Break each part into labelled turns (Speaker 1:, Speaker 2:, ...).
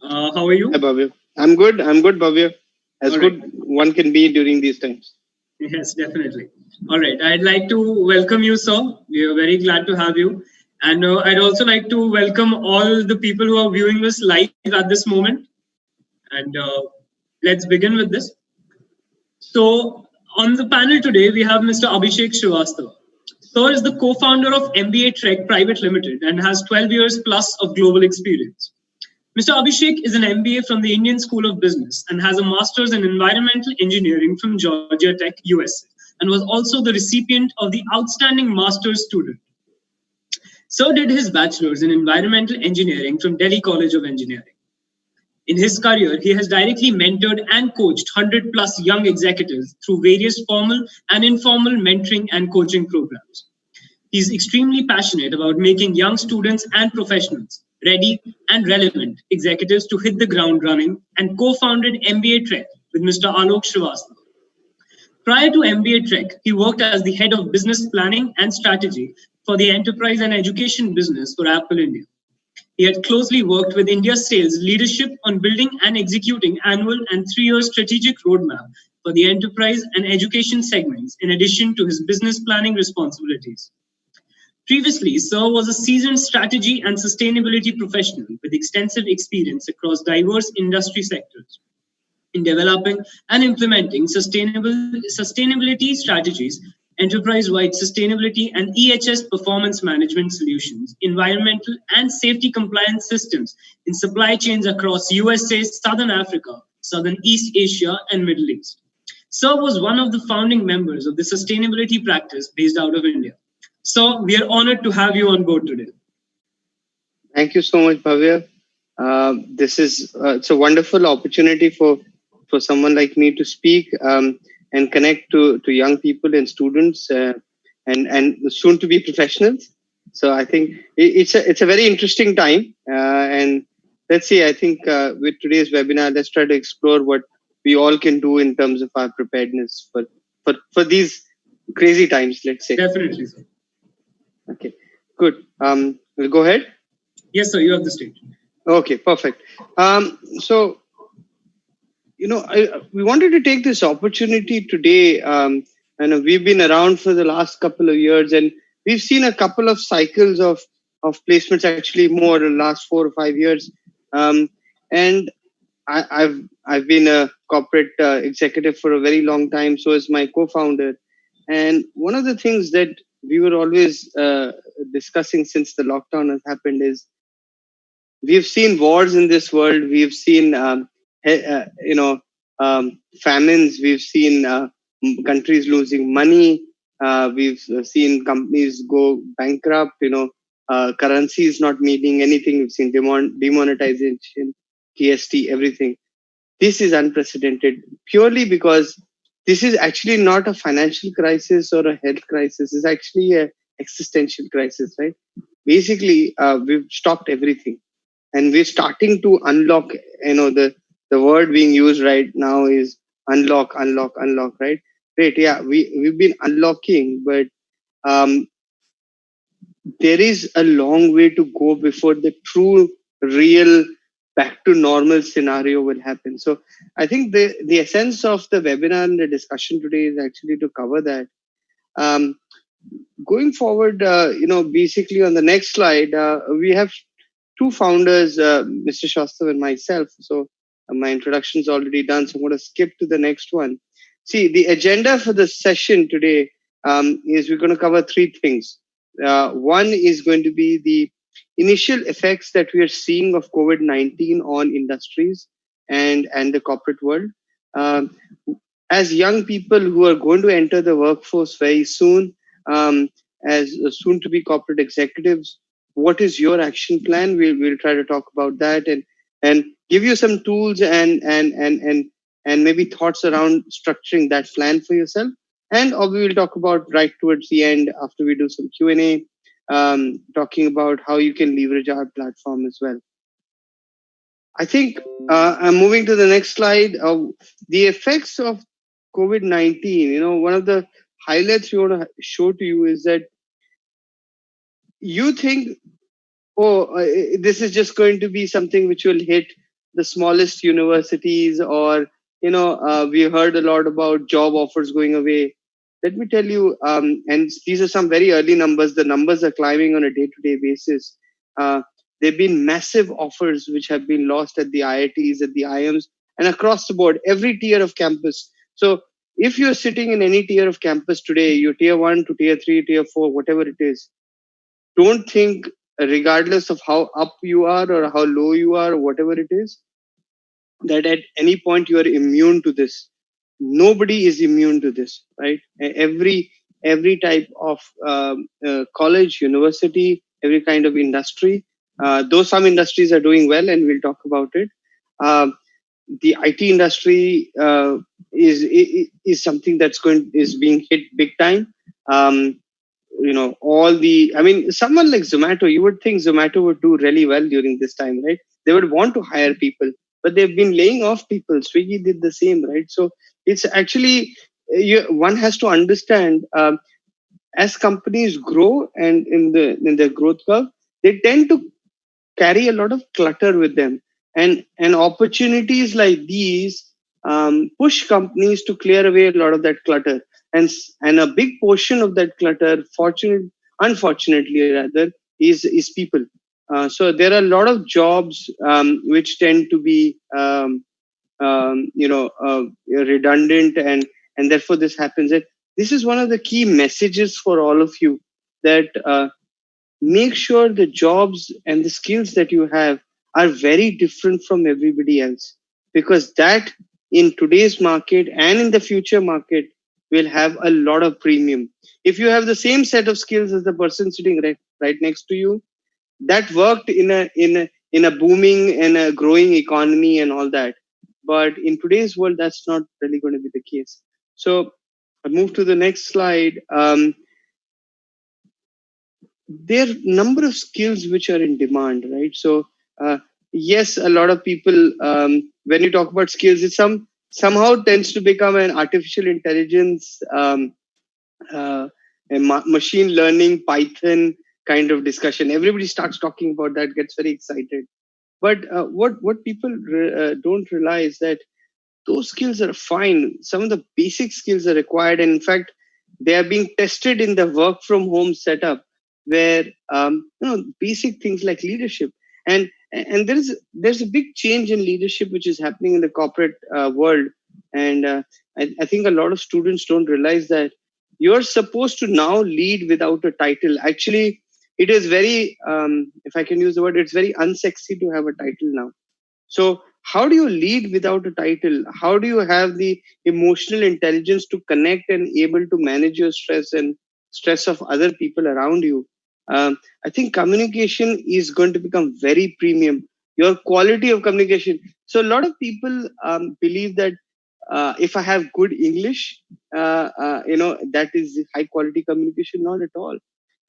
Speaker 1: How are
Speaker 2: Hi,
Speaker 1: you?
Speaker 2: Bhavya. I'm good. I'm good, Bhavya. As
Speaker 1: All right.
Speaker 2: good one can be during these times.
Speaker 1: Yes, definitely. All right. I'd like to welcome you, sir. We are very glad to have you. And I'd also like to welcome all the people who are viewing us live at this moment. And let's begin with this. So, on the panel today, we have Mr. Abhishek Srivastava. Sir is the co founder of MBAtrek Pvt Limited and has 12 years plus of global experience. Mr. Abhishek is an MBA from the Indian School of Business and has a master's in environmental engineering from Georgia Tech, USA, and was also the recipient of the Outstanding Master's Student. So did his bachelor's in environmental engineering from Delhi College of Engineering. In his career, he has directly mentored and coached 100 plus young executives through various formal and informal mentoring and coaching programs. He is extremely passionate about making young students and professionals ready and relevant executives to hit the ground running and co-founded MBAtrek with Mr. Alok Srivastava. Prior to MBAtrek, he worked as the head of business planning and strategy for the enterprise and education business for Apple India. He had closely worked with India's sales leadership on building and executing annual and 3 year strategic roadmap for the enterprise and education segments, in addition to his business planning responsibilities. Previously, Sir was a seasoned strategy and sustainability professional with extensive experience across diverse industry sectors in developing and implementing sustainability strategies, enterprise-wide sustainability and EHS performance management solutions, environmental and safety compliance systems in supply chains across USA, Southern Africa, Southern East Asia, and Middle East. Sir was one of the founding members of the sustainability practice based out of India. So we are honored to have you on board today.
Speaker 2: Thank you so much, Bhavya. This is it's a wonderful opportunity for someone like me to speak and connect to young people and students and soon to be professionals. So I think it's a very interesting time. And let's see. I think with today's webinar, let's try to explore what we all can do in terms of our preparedness for these crazy times. Let's say.
Speaker 1: Definitely, sir.
Speaker 2: Okay. Good. We'll go ahead.
Speaker 1: Yes, sir. You have the stage.
Speaker 2: Okay, perfect. So, we wanted to take this opportunity today. And we've been around for the last couple of years, and we've seen a couple of cycles of placements. Actually, more the last 4 or 5 years. And I've been a corporate executive for a very long time. So is my co-founder. And one of the things that we were always discussing since the lockdown has happened is we've seen wars in this world. We've seen, famines. We've seen countries losing money. We've seen companies go bankrupt. Currencies not meaning anything. We've seen demonetization, GST, everything. This is unprecedented purely because this is actually not a financial crisis or a health crisis. It's actually a existential crisis, right? Basically, we've stopped everything and we're starting to unlock. The word being used right now is unlock, right? Great. Yeah, we've been unlocking, but um, there is a long way to go before the true real back to normal scenario will happen. So I think the essence of the webinar and the discussion today is actually to cover that. um, Going forward, basically on the next slide, we have two founders, Mr. Shastav and myself. So my introduction is already done. So I'm going to skip to the next one. See, the agenda for the session today is we're going to cover three things. One is going to be the initial effects that we are seeing of COVID-19 on industries and the corporate world. Um, as young people who are going to enter the workforce very soon, as soon to be corporate executives, what is your action plan? We'll try to talk about that and give you some tools and maybe thoughts around structuring that plan for yourself. And we will talk about right towards the end after we do some Q&A, talking about how you can leverage our platform as well. I think I'm moving to the next slide. The effects of COVID-19, one of the highlights we want to show to you is that you think, oh, this is just going to be something which will hit the smallest universities, or we heard a lot about job offers going away. Let me tell you, and these are some very early numbers. The numbers are climbing on a day-to-day basis. Uh, there have been massive offers which have been lost at the IITs, at the IIMs, and across the board, every tier of campus. So if you're sitting in any tier of campus today, you're tier 1 to tier 3, tier 4, whatever it is, don't think, regardless of how up you are or how low you are or whatever it is, that at any point you are immune to this. Nobody is immune to this, right? Every type of college, university, every kind of industry, though some industries are doing well, and we'll talk about it. um, the IT industry is something is being hit big time. um, someone like Zomato, you would think Zomato would do really well during this time, right? They would want to hire people, but they've been laying off people. Swiggy did the same, right? So it's actually, one has to understand, as companies grow and in their growth curve, they tend to carry a lot of clutter with them, and opportunities like these push companies to clear away a lot of that clutter, and a big portion of that clutter, unfortunately rather, is people. So there are a lot of jobs which tend to be redundant, and therefore this happens. And this is one of the key messages for all of you, that make sure the jobs and the skills that you have are very different from everybody else, because that, in today's market and in the future market, will have a lot of premium. If you have the same set of skills as the person sitting right next to you, that worked in a booming and a growing economy and all that, but in today's world that's not really going to be the case. So I move to the next slide. There are number of skills which are in demand, right? So yes, a lot of people, when you talk about skills, it somehow tends to become an artificial intelligence, machine learning, Python kind of discussion. Everybody starts talking about that, gets very excited. But what people don't realize, that those skills are fine. Some of the basic skills are required, and in fact, they are being tested in the work from home setup, where basic things like leadership, and there's a big change in leadership which is happening in the corporate world, and I think a lot of students don't realize that you're supposed to now lead without a title. Actually, it is very, if I can use the word, it's very unsexy to have a title now. So how do you lead without a title? How do you have the emotional intelligence to connect and able to manage your stress and stress of other people around you? I think communication is going to become very premium. Your quality of communication. So a lot of people believe that if I have good English, that is high quality communication. Not at all.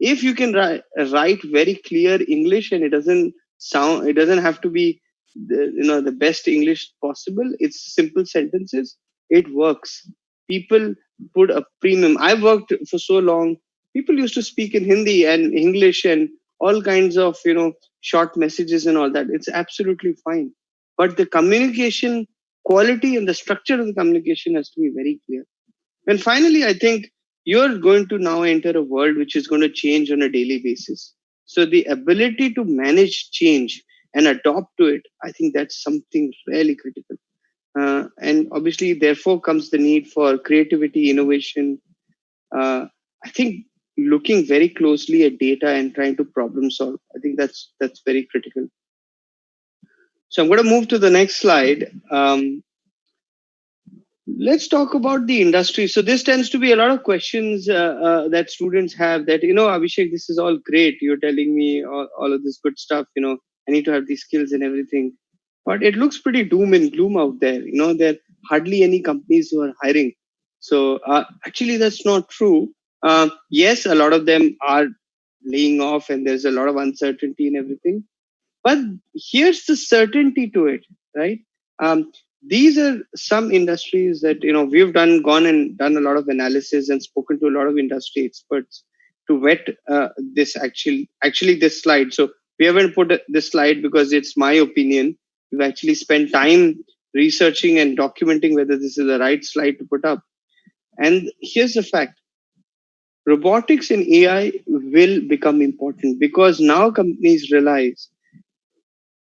Speaker 2: If you can write very clear English, and it doesn't have to be the best English possible. It's simple sentences. It works. People put a premium. I worked for so long. People used to speak in Hindi and English and all kinds of short messages and all that. It's absolutely fine. But the communication quality and the structure of the communication has to be very clear. And finally, I think you're going to now enter a world which is going to change on a daily basis. So the ability to manage change and adopt to it, I think that's something really critical. And obviously, therefore, comes the need for creativity, innovation. I think looking very closely at data and trying to problem solve, I think that's very critical. So I'm going to move to the next slide. Let's talk about the industry. So this tends to be a lot of questions that students have, that, Abhishek, this is all great. You're telling me all of this good stuff. I need to have these skills and everything. But it looks pretty doom and gloom out there. There are hardly any companies who are hiring. So actually, that's not true. Yes, a lot of them are laying off, and there's a lot of uncertainty and everything. But here's the certainty to it, right? These are some industries that we've gone and done a lot of analysis and spoken to a lot of industry experts to vet this actually this slide. So we haven't put this slide because it's my opinion, We've actually spent time researching and documenting whether this is the right slide to put up. And here's the fact: robotics and AI will become important because now companies realize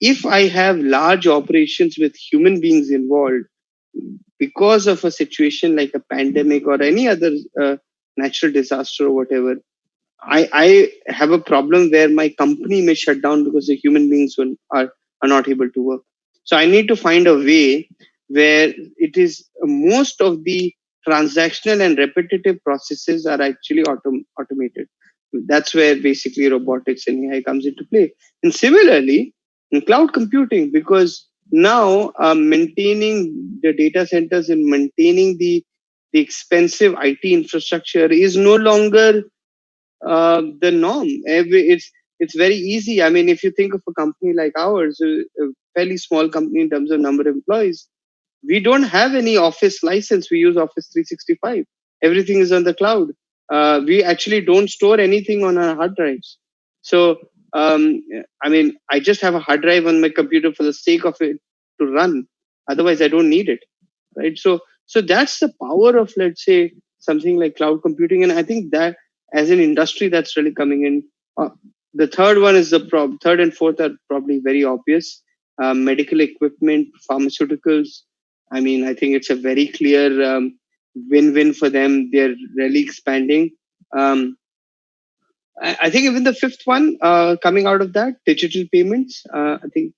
Speaker 2: if I have large operations with human beings involved, because of a situation like a pandemic or any other natural disaster or whatever, I have a problem where my company may shut down because the human beings are not able to work. So I need to find a way where it is most of the transactional and repetitive processes are actually automated. That's where basically robotics and AI comes into play. And similarly, in cloud computing, because now maintaining the data centers and maintaining the expensive IT infrastructure is no longer the norm. It's very easy. I mean, if you think of a company like ours, a fairly small company in terms of number of employees, we don't have any office license. We use Office 365. Everything is on the cloud. We actually don't store anything on our hard drives. So, I mean, I just have a hard drive on my computer for the sake of it to run. Otherwise, I don't need it, right? So that's the power of, let's say, something like cloud computing. And I think that as an industry, that's really coming in. The third one is third and fourth are probably very obvious. Medical equipment, pharmaceuticals. I mean, I think it's a very clear win-win for them. They're really expanding. I think even the fifth one coming out of that, digital payments. I think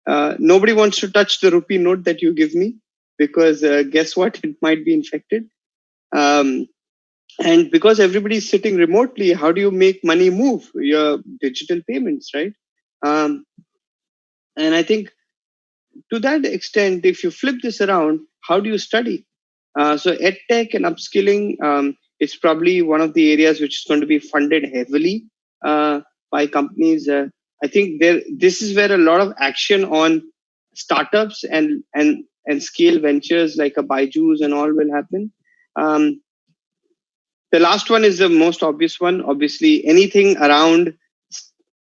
Speaker 2: nobody wants to touch the rupee note that you give me because guess what? It might be infected. And because everybody's sitting remotely, how do you make money move? Your digital payments, right? And I think to that extent, if you flip this around, how do you study? So EdTech and upskilling is probably one of the areas which is going to be funded heavily by companies. I think this is where a lot of action on startups and scale ventures like a Byju's and all will happen. The last one is the most obvious one. Obviously, anything around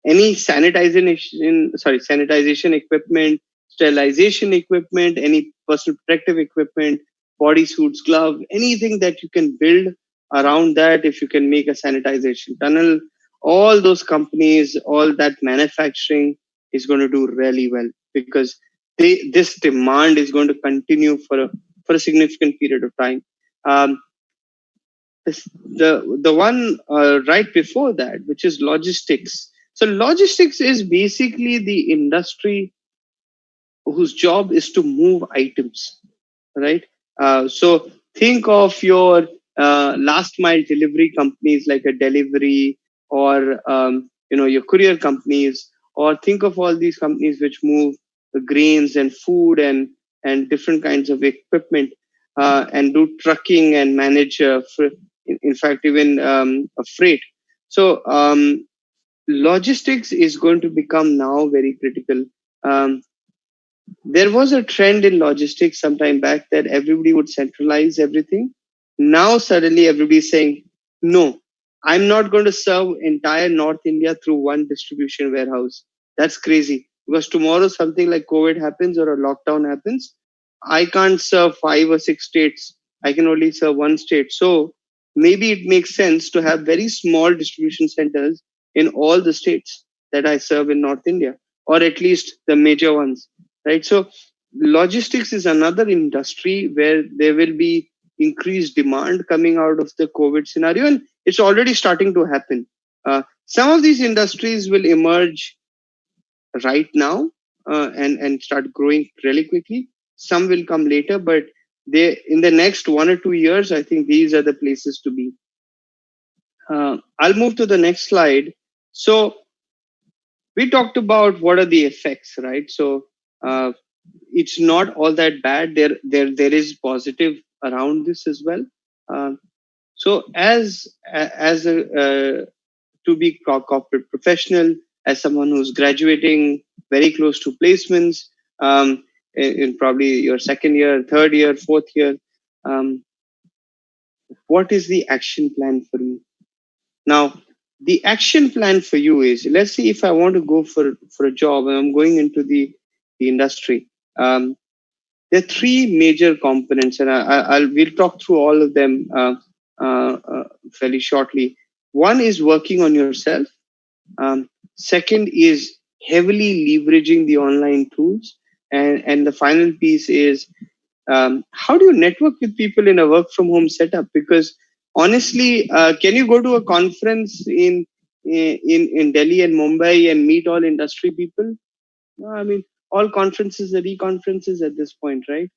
Speaker 2: any sanitization equipment, sterilization equipment, any personal protective equipment, body suits, glove, anything that you can build around that. If you can make a sanitization tunnel, all those companies, all that manufacturing is going to do really well because this demand is going to continue for a significant period of time. The one right before that, which is logistics. So logistics is basically the industry whose job is to move items, right? So think of your last mile delivery companies like a delivery or your courier companies, or think of all these companies which move the grains and food and different kinds of equipment and do trucking and manage in fact even a freight. So logistics is going to become now very critical. There was a trend in logistics some time back that everybody would centralize everything. Now suddenly everybody is saying, no, I'm not going to serve entire North India through one distribution warehouse. That's crazy. Because tomorrow something like COVID happens or a lockdown happens, I can't serve 5 or 6 states. I can only serve one state. So maybe it makes sense to have very small distribution centers in all the states that I serve in North India, or at least the major ones, right? So logistics is another industry where there will be increased demand coming out of the COVID scenario, and it's already starting to happen. Some of these industries will emerge right now and start growing really quickly. Some will come later, but they in the next 1 or 2 years, I think these are the places to be. I'll move to the next slide. So we talked about what are the effects, right? So it's not all that bad. There is positive around this as well. So as a to be corporate professional, as someone who's graduating very close to placements in probably your second year, third year, fourth year, what is the action plan for me? Now, the action plan for you is, let's say if I want to go for a job and I'm going into the the industry. There are three major components, and we'll talk through all of them fairly shortly. One is working on yourself. Second is heavily leveraging the online tools, and the final piece is how do you network with people in a work from home setup? Because honestly, can you go to a conference in Delhi and Mumbai and meet all industry people? No, I mean, all conferences are e-conferences at this point, right?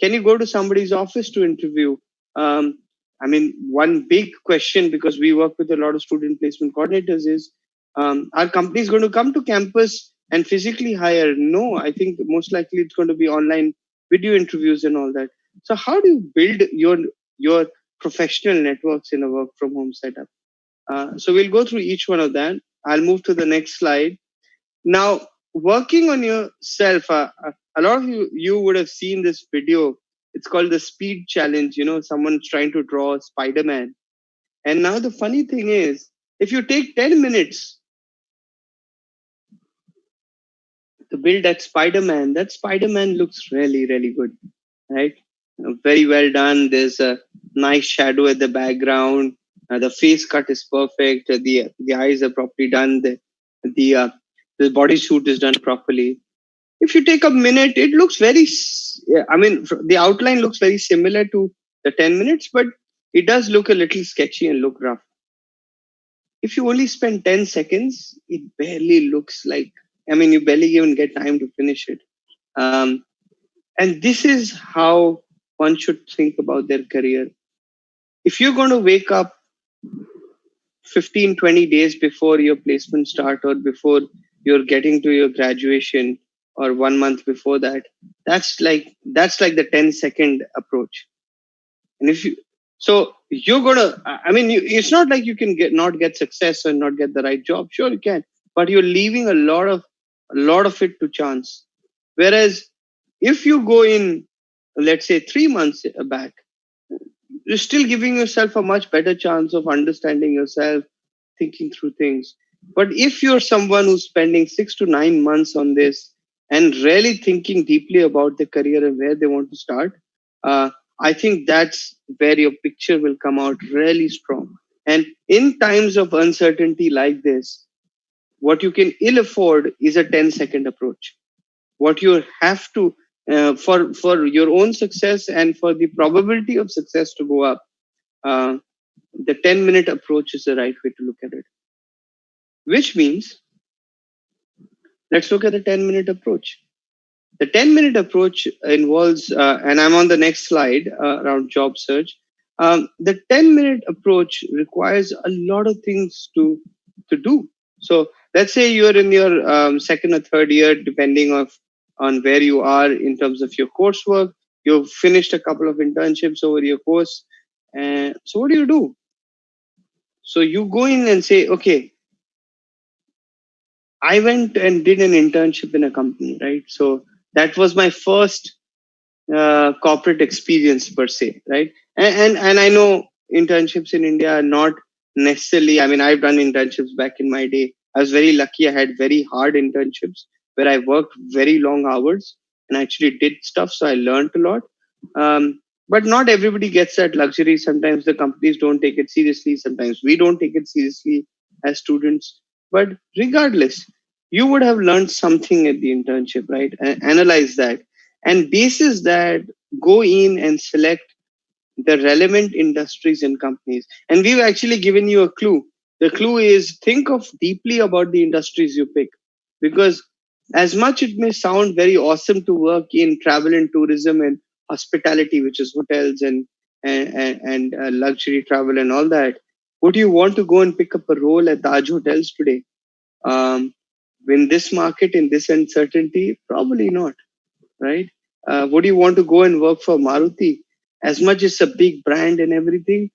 Speaker 2: Can you go to somebody's office to interview? Um, I mean, one big question, because we work with a lot of student placement coordinators, is are companies going to come to campus and physically hire? No, I think most likely it's going to be online video interviews and all that. So how do you build your professional networks in a work from home setup? So we'll go through each one of that. I'll move to the next slide. Now, working on yourself, a lot of you would have seen this video. It's called the speed challenge. You know, someone's trying to draw Spider-Man. And now the funny thing is, if you take 10 minutes to build that Spider-Man looks really, really good, right? Very well done. There's a nice shadow at the background. The face cut is perfect. The eyes are properly done. The uh, the bodysuit is done properly. If you take a minute, it looks very, I mean, the outline looks very similar to the 10 minutes, but it does look a little sketchy and look rough. If you only spend 10 seconds, it barely looks like, I mean, you barely even get time to finish it. And this is how one should think about their career. If you're going to wake up 15, 20 days before your placement start or before you're getting to your graduation or 1 month before that, that's like the 10-second approach. And if you, so you're gonna, I mean, it's not like you can not get success and not get the right job. Sure, you can, but you're leaving a lot of it to chance. Whereas if you go in, let's say 3 months back, you're still giving yourself a much better chance of understanding yourself, thinking through things. But if you're someone who's spending 6 to 9 months on this and really thinking deeply about their career and where they want to start, I think that's where your picture will come out really strong. And in times of uncertainty like this, what you can ill afford is a 10-second approach. What you have to, for your own success and for the probability of success to go up, the 10-minute approach is the right way to look at it. Which means, let's look at the 10-minute approach. The 10-minute approach involves, and I'm on the next slide around job search. The 10-minute approach requires a lot of things to do. So let's say you're in your second or third year, depending on where you are in terms of your coursework. You've finished a couple of internships over your course. So what do? So you go in and say, okay, I went and did an internship in a company, right? So that was my first corporate experience per se, right? And I know internships in India are not necessarily, I mean, I've done internships back in my day. I was very lucky. I had very hard internships where I worked very long hours and actually did stuff. So I learned a lot. But not everybody gets that luxury. Sometimes the companies don't take it seriously. Sometimes we don't take it seriously as students. But regardless, you would have learned something at the internship, right? Analyze that. And basis that, go in and select the relevant industries and companies. And we've actually given you a clue. The clue is think of deeply about the industries you pick. Because as much it may sound very awesome to work in travel and tourism and hospitality, which is hotels and luxury travel and all that, would you want to go and pick up a role at Taj Hotels today? In this market, in this uncertainty, probably not, right? Would you want to go and work for Maruti? As much as a big brand and everything,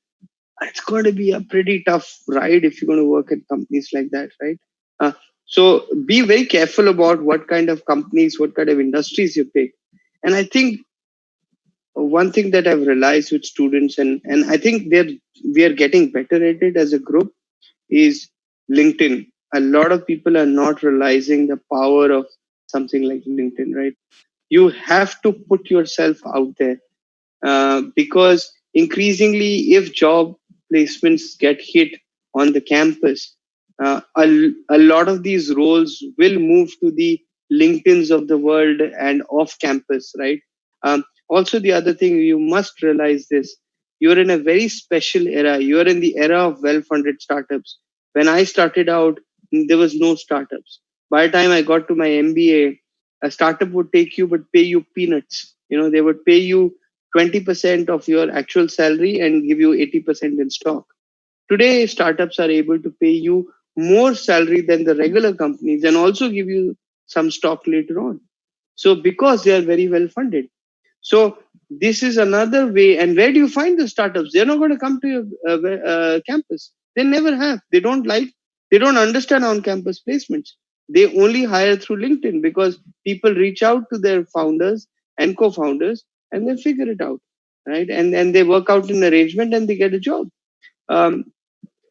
Speaker 2: it's going to be a pretty tough ride if you're going to work at companies like that, right? So be very careful about what kind of companies, what kind of industries you pick. And I think one thing that I've realized with students, and I think we are getting better at it as a group, is LinkedIn. A lot of people are not realizing the power of something like LinkedIn, right? You have to put yourself out there, because increasingly, if job placements get hit on the campus, a lot of these roles will move to the LinkedIn's of the world and off campus, right? Also, the other thing you must realize this: you're in a very special era. You're in the era of well-funded startups. When I started out, there was no startups. By the time I got to my MBA, a startup would take you but pay you peanuts. They would pay you 20% of your actual salary and give you 80% in stock. Today, startups are able to pay you more salary than the regular companies and also give you some stock later on. So, because they are very well funded. So, this is another way. And where do you find the startups? They're not going to come to your campus. They never have. They don't understand on campus placements. They only hire through LinkedIn because people reach out to their founders and co founders and they figure it out, right? And they work out an arrangement and they get a job. Um,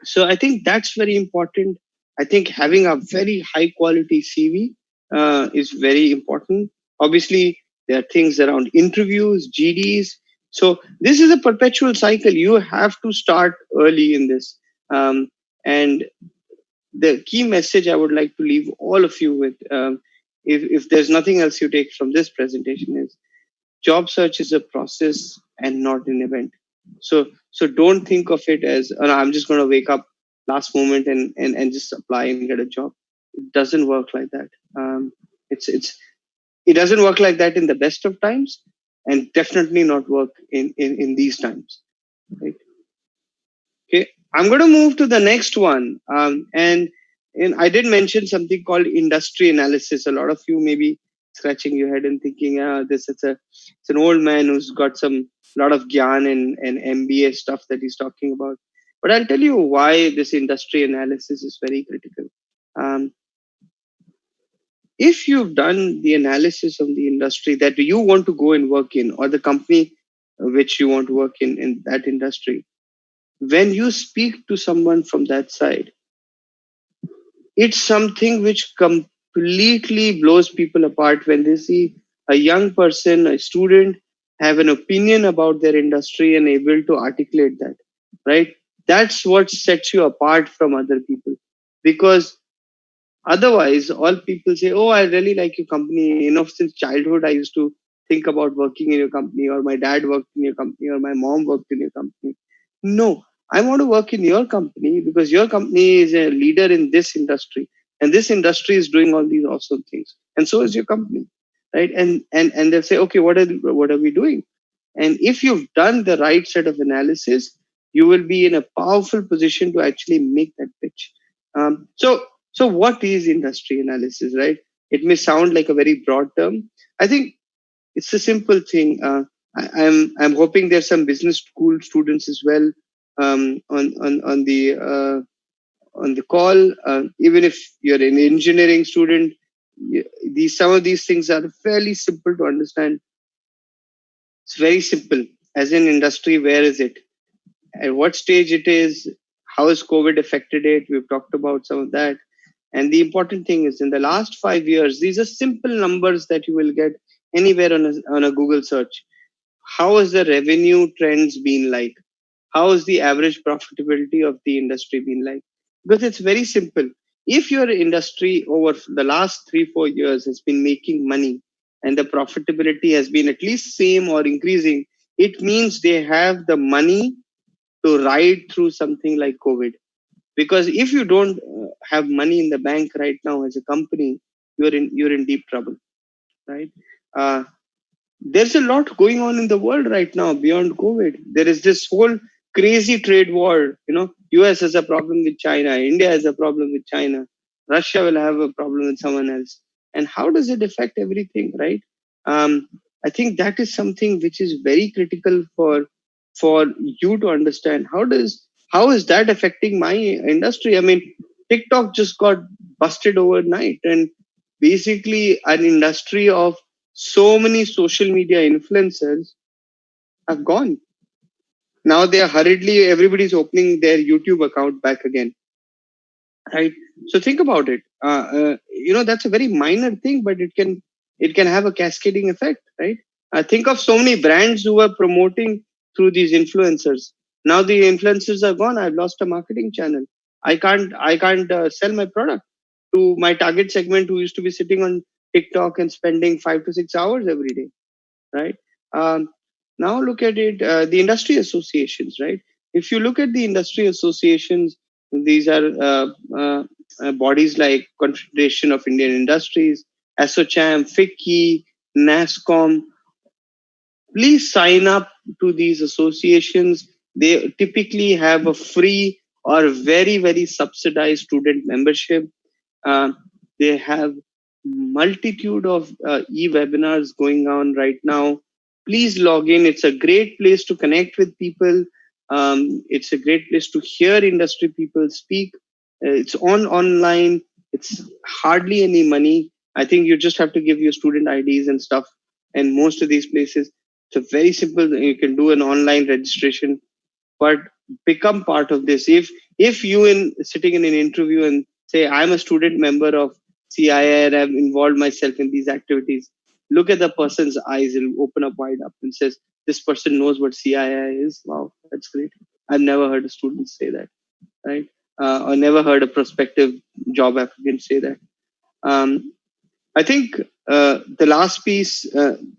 Speaker 2: so I think that's very important. I think having a very high quality CV is very important. Obviously, there are things around interviews, GDs. So this is a perpetual cycle. You have to start early in this. And the key message I would like to leave all of you with, if there's nothing else you take from this presentation, is job search is a process and not an event. So don't think of it as, oh, no, I'm just going to wake up last moment and just apply and get a job. It doesn't work like that. It doesn't work like that in the best of times, and definitely not work in these times. Right? Okay, I'm going to move to the next one. And I did mention something called industry analysis. A lot of you may be scratching your head and thinking, it's an old man who's got some lot of gyan and MBA stuff that he's talking about. But I'll tell you why this industry analysis is very critical. Um, if you've done the analysis of the industry that you want to go and work in, or the company which you want to work in that industry, when you speak to someone from that side, it's something which completely blows people apart when they see a young person, a student, have an opinion about their industry and able to articulate that, right? That's what sets you apart from other people. Because otherwise, all people say, "Oh, I really like your company. Since childhood, I used to think about working in your company, or my dad worked in your company, or my mom worked in your company." No, I want to work in your company because your company is a leader in this industry, and this industry is doing all these awesome things, and so is your company, right? And they'll say, "Okay, what are we doing?" And if you've done the right set of analysis, you will be in a powerful position to actually make that pitch. So what is industry analysis, right? It may sound like a very broad term. I think it's a simple thing. I'm hoping there's some business school students as well on the call. Even if you're an engineering student, these some of these things are fairly simple to understand. It's very simple. As in industry, where is it? At what stage it is? How has COVID affected it? We've talked about some of that. And the important thing is, in the last 5 years, these are simple numbers that you will get anywhere on a Google search. How has the revenue trends been like? How has the average profitability of the industry been like? Because it's very simple. If your industry over the last 3-4 years has been making money and the profitability has been at least same or increasing, it means they have the money to ride through something like COVID. Because if you don't have money in the bank right now as a company, you're in deep trouble, right? Uh, there's a lot going on in the world right now beyond COVID. There is this whole crazy trade war. US has a problem with China, India has a problem with China, Russia will have a problem with someone else. And how does it affect everything, right? Um, I think that is something which is very critical for you to understand. How is that affecting my industry? I mean, TikTok just got busted overnight, and basically an industry of so many social media influencers have gone. Now they are hurriedly, everybody's opening their YouTube account back again. right? So think about it. That's a very minor thing, but it can have a cascading effect, right? Think of so many brands who are promoting through these influencers. Now the influencers are gone. I've lost a marketing channel. I can't sell my product to my target segment who used to be sitting on TikTok and spending 5 to 6 hours every day, right? Um, Now look at it, the industry associations, right? If you look at the industry associations, these are bodies like Confederation of Indian Industries, ASSOCHAM, FICCI, NASSCOM. Please sign up to these associations. They typically have a free or very, very subsidized student membership. uh, they have multitude of e-webinars going on right now. Please log in. It's a great place to connect with people. It's a great place to hear industry people speak. It's online. It's hardly any money. I think you just have to give your student IDs and stuff. And most of these places, it's a very simple. You can do an online registration, but become part of this. If you in sitting in an interview and say I'm a student member of CII and I've involved myself in these activities, look at the person's eyes. It'll open up wide up and says, this person knows what CII is. Wow, that's great. I've never heard a student say that, right? Or never heard a prospective job applicant say that. um, I think the last piece,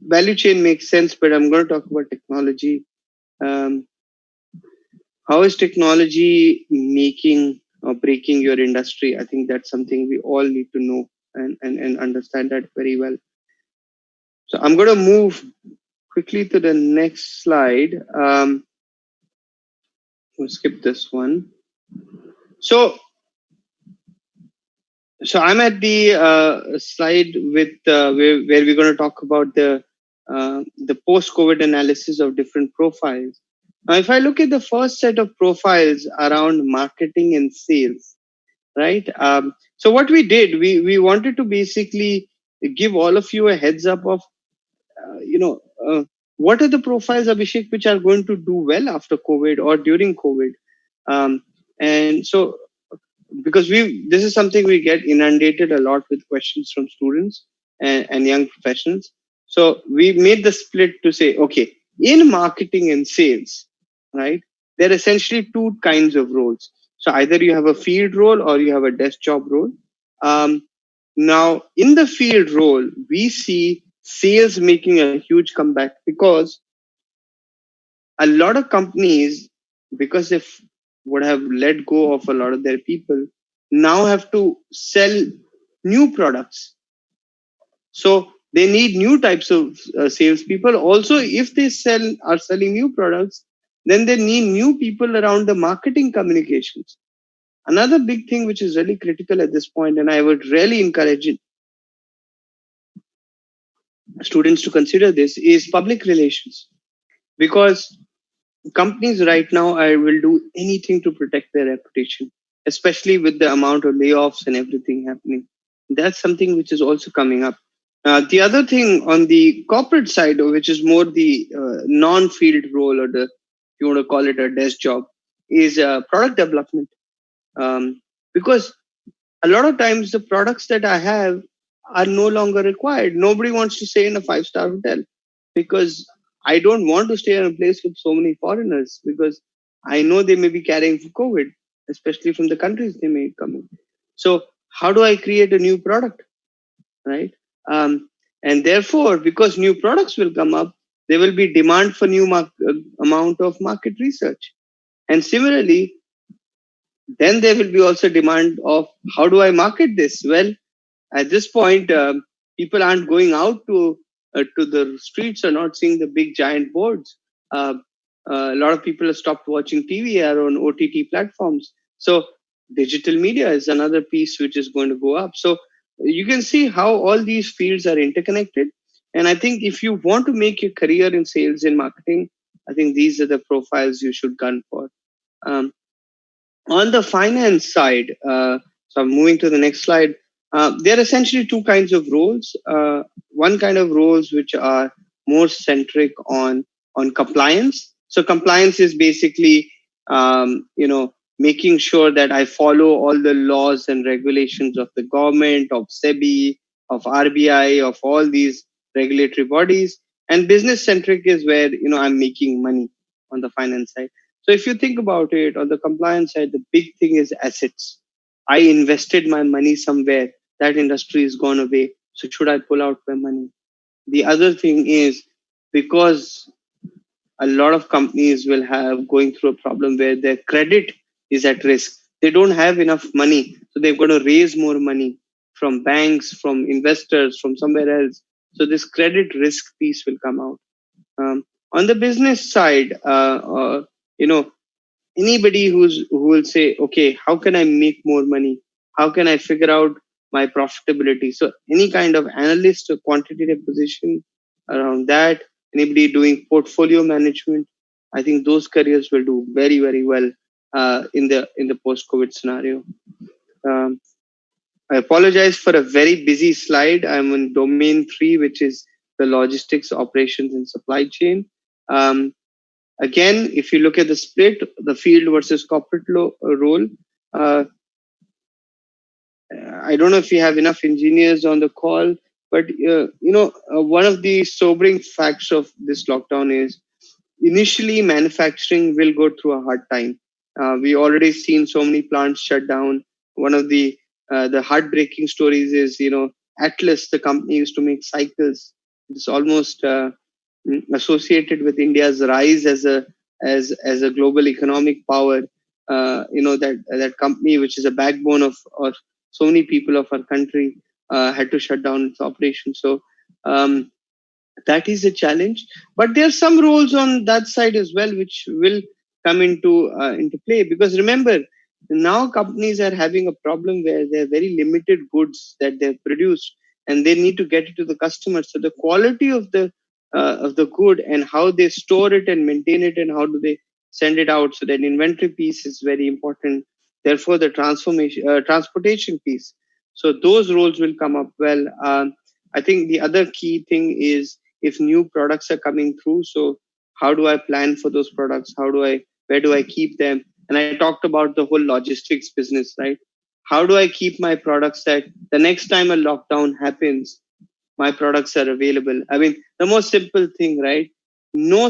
Speaker 2: value chain makes sense, but I'm going to talk about technology. um, how is technology making or breaking your industry? I think that's something we all need to know and understand that very well. So I'm going to move quickly to the next slide. We'll skip this one. So, so I'm at the slide with where we're going to talk about the post-COVID analysis of different profiles. Now, if I look at the first set of profiles around marketing and sales, right? So what we did, we wanted to basically give all of you a heads up of, uh, you know, uh, what are the profiles, Abhishek, which are going to do well after COVID or during COVID. Um, and so, because this is something we get inundated a lot with questions from students and young professionals. So we made the split to say, okay, in marketing and sales, right? There are essentially two kinds of roles. So either you have a field role or you have a desk job role. Um, Now, in the field role, we see sales making a huge comeback because a lot of companies, because they would have let go of a lot of their people, now have to sell new products. So they need new types of salespeople. Also, if they are selling new products, then they need new people around the marketing communications. Another big thing which is really critical at this point, and I would really encourage students to consider this, is public relations. Because companies right now will do anything to protect their reputation, especially with the amount of layoffs and everything happening. That's something which is also coming up. The other thing on the corporate side, which is more the non-field role, or if you want to call it a desk job, is product development. Because a lot of times the products that I have are no longer required. Nobody wants to stay in a 5-star hotel because I don't want to stay in a place with so many foreigners because I know they may be carrying COVID, especially from the countries they may come in. So how do I create a new product, right? And therefore, because new products will come up, there will be demand for new amount of market research. And similarly, then there will be also demand of how do I market this? Well, at this point, people aren't going out to the streets or not seeing the big giant boards. Uh, a lot of people have stopped watching TV or on OTT platforms. So digital media is another piece which is going to go up. So you can see how all these fields are interconnected. And I think if you want to make your career in sales and marketing, I think these are the profiles you should gun for. Um, on the finance side, so I'm moving to the next slide. There are essentially two kinds of roles. One kind of roles which are more centric on compliance. So compliance is basically, making sure that I follow all the laws and regulations of the government, of SEBI, of RBI, of all these regulatory bodies. And business centric is where I'm making money on the finance side. So if you think about it, on the compliance side, the big thing is assets. I invested my money somewhere. That industry is gone away. So should I pull out my money? The other thing is, because a lot of companies will have going through a problem where their credit is at risk. They don't have enough money, so they've got to raise more money from banks, from investors, from somewhere else. So this credit risk piece will come out. On the business side, you know, anybody who will say, okay, how can I make more money, how can I figure out my profitability? So any kind of analyst or quantitative position around that, anybody doing portfolio management, I think those careers will do very, very well in the post covid scenario. um, I apologize for a very busy slide. I'm on domain 3, which is the logistics, operations, and supply chain. um, Again, if you look at the split, the field versus corporate role, uh, I don't know if we have enough engineers on the call, but one of the sobering facts of this lockdown is initially manufacturing will go through a hard time. We already seen so many plants shut down. One of the heartbreaking stories is Atlas, the company used to make cycles. It's almost associated with India's rise as a global economic power. That company, which is a backbone of so many people of our country, had to shut down its operation. So that is a challenge. But there are some roles on that side as well which will come into play, because remember, now companies are having a problem where there are very limited goods that they've produced and they need to get it to the customer. So the quality of the good and how they store it and maintain it and how do they send it out, so that inventory piece is very important. Therefore the transportation piece, so those roles will come up well. I think the other key thing is, if new products are coming through, so how do I plan for those products? Where do I keep them? And I talked about the whole logistics business, right? How do I keep my products that the next time a lockdown happens, my products are available? I mean, the most simple thing, right? No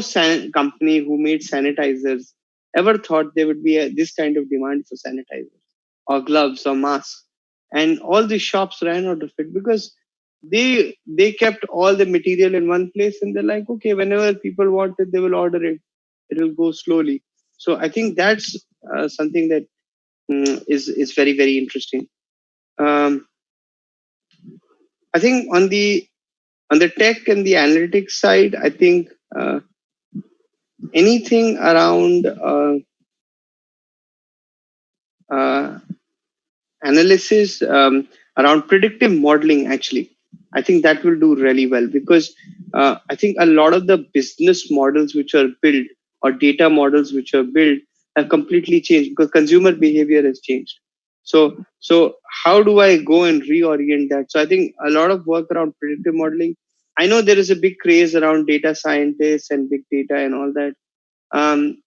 Speaker 2: company who made sanitizers ever thought there would be this kind of demand for sanitizers or gloves or masks. And all the shops ran out of it because they kept all the material in one place, and they're like, okay, whenever people want it, they will order it. It will go slowly. So I think that's something that is very, very interesting. Um, I think on the tech and the analytics side, I think anything around uh, analysis, around predictive modeling, actually, I think that will do really well, because I think a lot of the business models which are built, or data models which are built, have completely changed because consumer behavior has changed. So how do I go and reorient that? So I think a lot of work around predictive modeling. I know there is a big craze around data scientists and big data and all that. I'm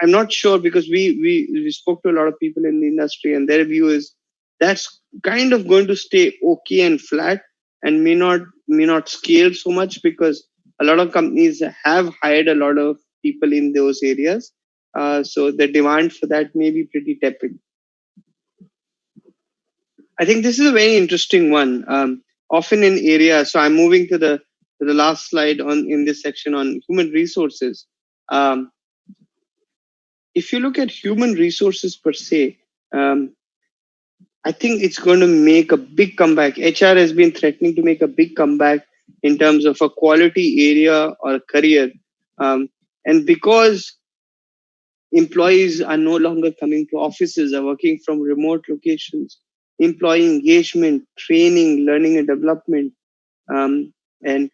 Speaker 2: not sure, because we spoke to a lot of people in the industry, and their view is that's kind of going to stay okay and flat, and may not scale so much, because a lot of companies have hired a lot of people in those areas. So the demand for that may be pretty tepid. I think this is a very interesting one. Often in areas, so I'm moving to the last slide on in this section on human resources. Um, if you look at human resources per se, um, I think it's going to make a big comeback. HR has been threatening to make a big comeback in terms of a quality area or a career. And because employees are no longer coming to offices, are working from remote locations, employee engagement, training, learning and development, um, and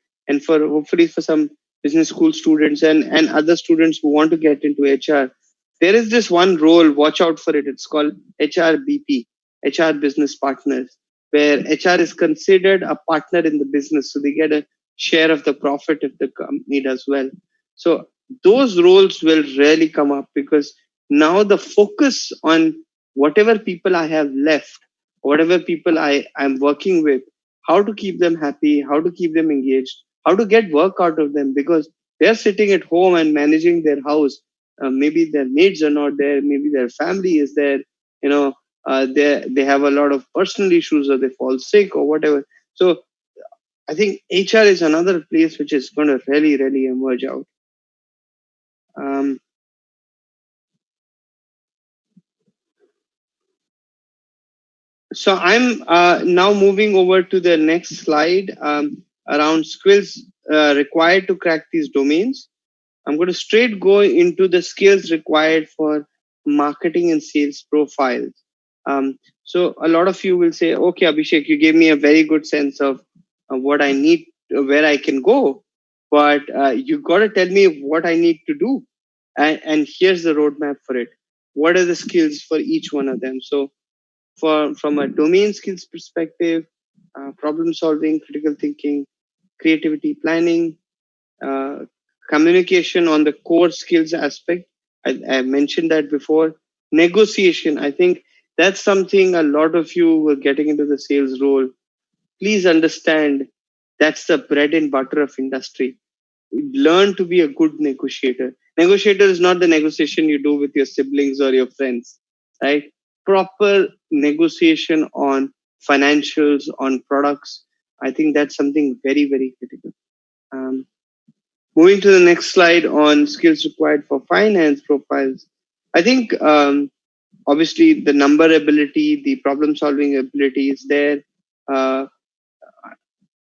Speaker 2: for hopefully for some business school students and other students who want to get into HR, there is this one role. Watch out for it. It's called HRBP, HR business partners, where HR is considered a partner in the business, so they get a share of the profit if the company does well. So those roles will really come up, because now the focus on whatever people I have left, whatever people I'm working with, how to keep them happy, how to keep them engaged, how to get work out of them, because they're sitting at home and managing their house. Maybe their maids are not there, maybe their family is there, you know, they have a lot of personal issues or they fall sick or whatever. So I think HR is another place which is going to really, really emerge out. Um, so I'm now moving over to the next slide around skills required to crack these domains. I'm going to straight go into the skills required for marketing and sales profiles. So a lot of you will say, okay, Abhishek, you gave me a very good sense of what I need, where I can go, but you got to tell me what I need to do. And here's the roadmap for it. What are the skills for each one of them? So from a domain skills perspective, problem solving, critical thinking, creativity, planning, uh, communication on the core skills aspect. I mentioned that before. Negotiation, I think that's something a lot of you were getting into the sales role. Please understand that's the bread and butter of industry. Learn to be a good negotiator. Negotiator is not the negotiation you do with your siblings or your friends, right? Proper negotiation on financials, on products. I think that's something very, very critical. Um, Moving to the next slide on skills required for finance profiles. I think obviously the number ability, the problem solving ability is there. Uh,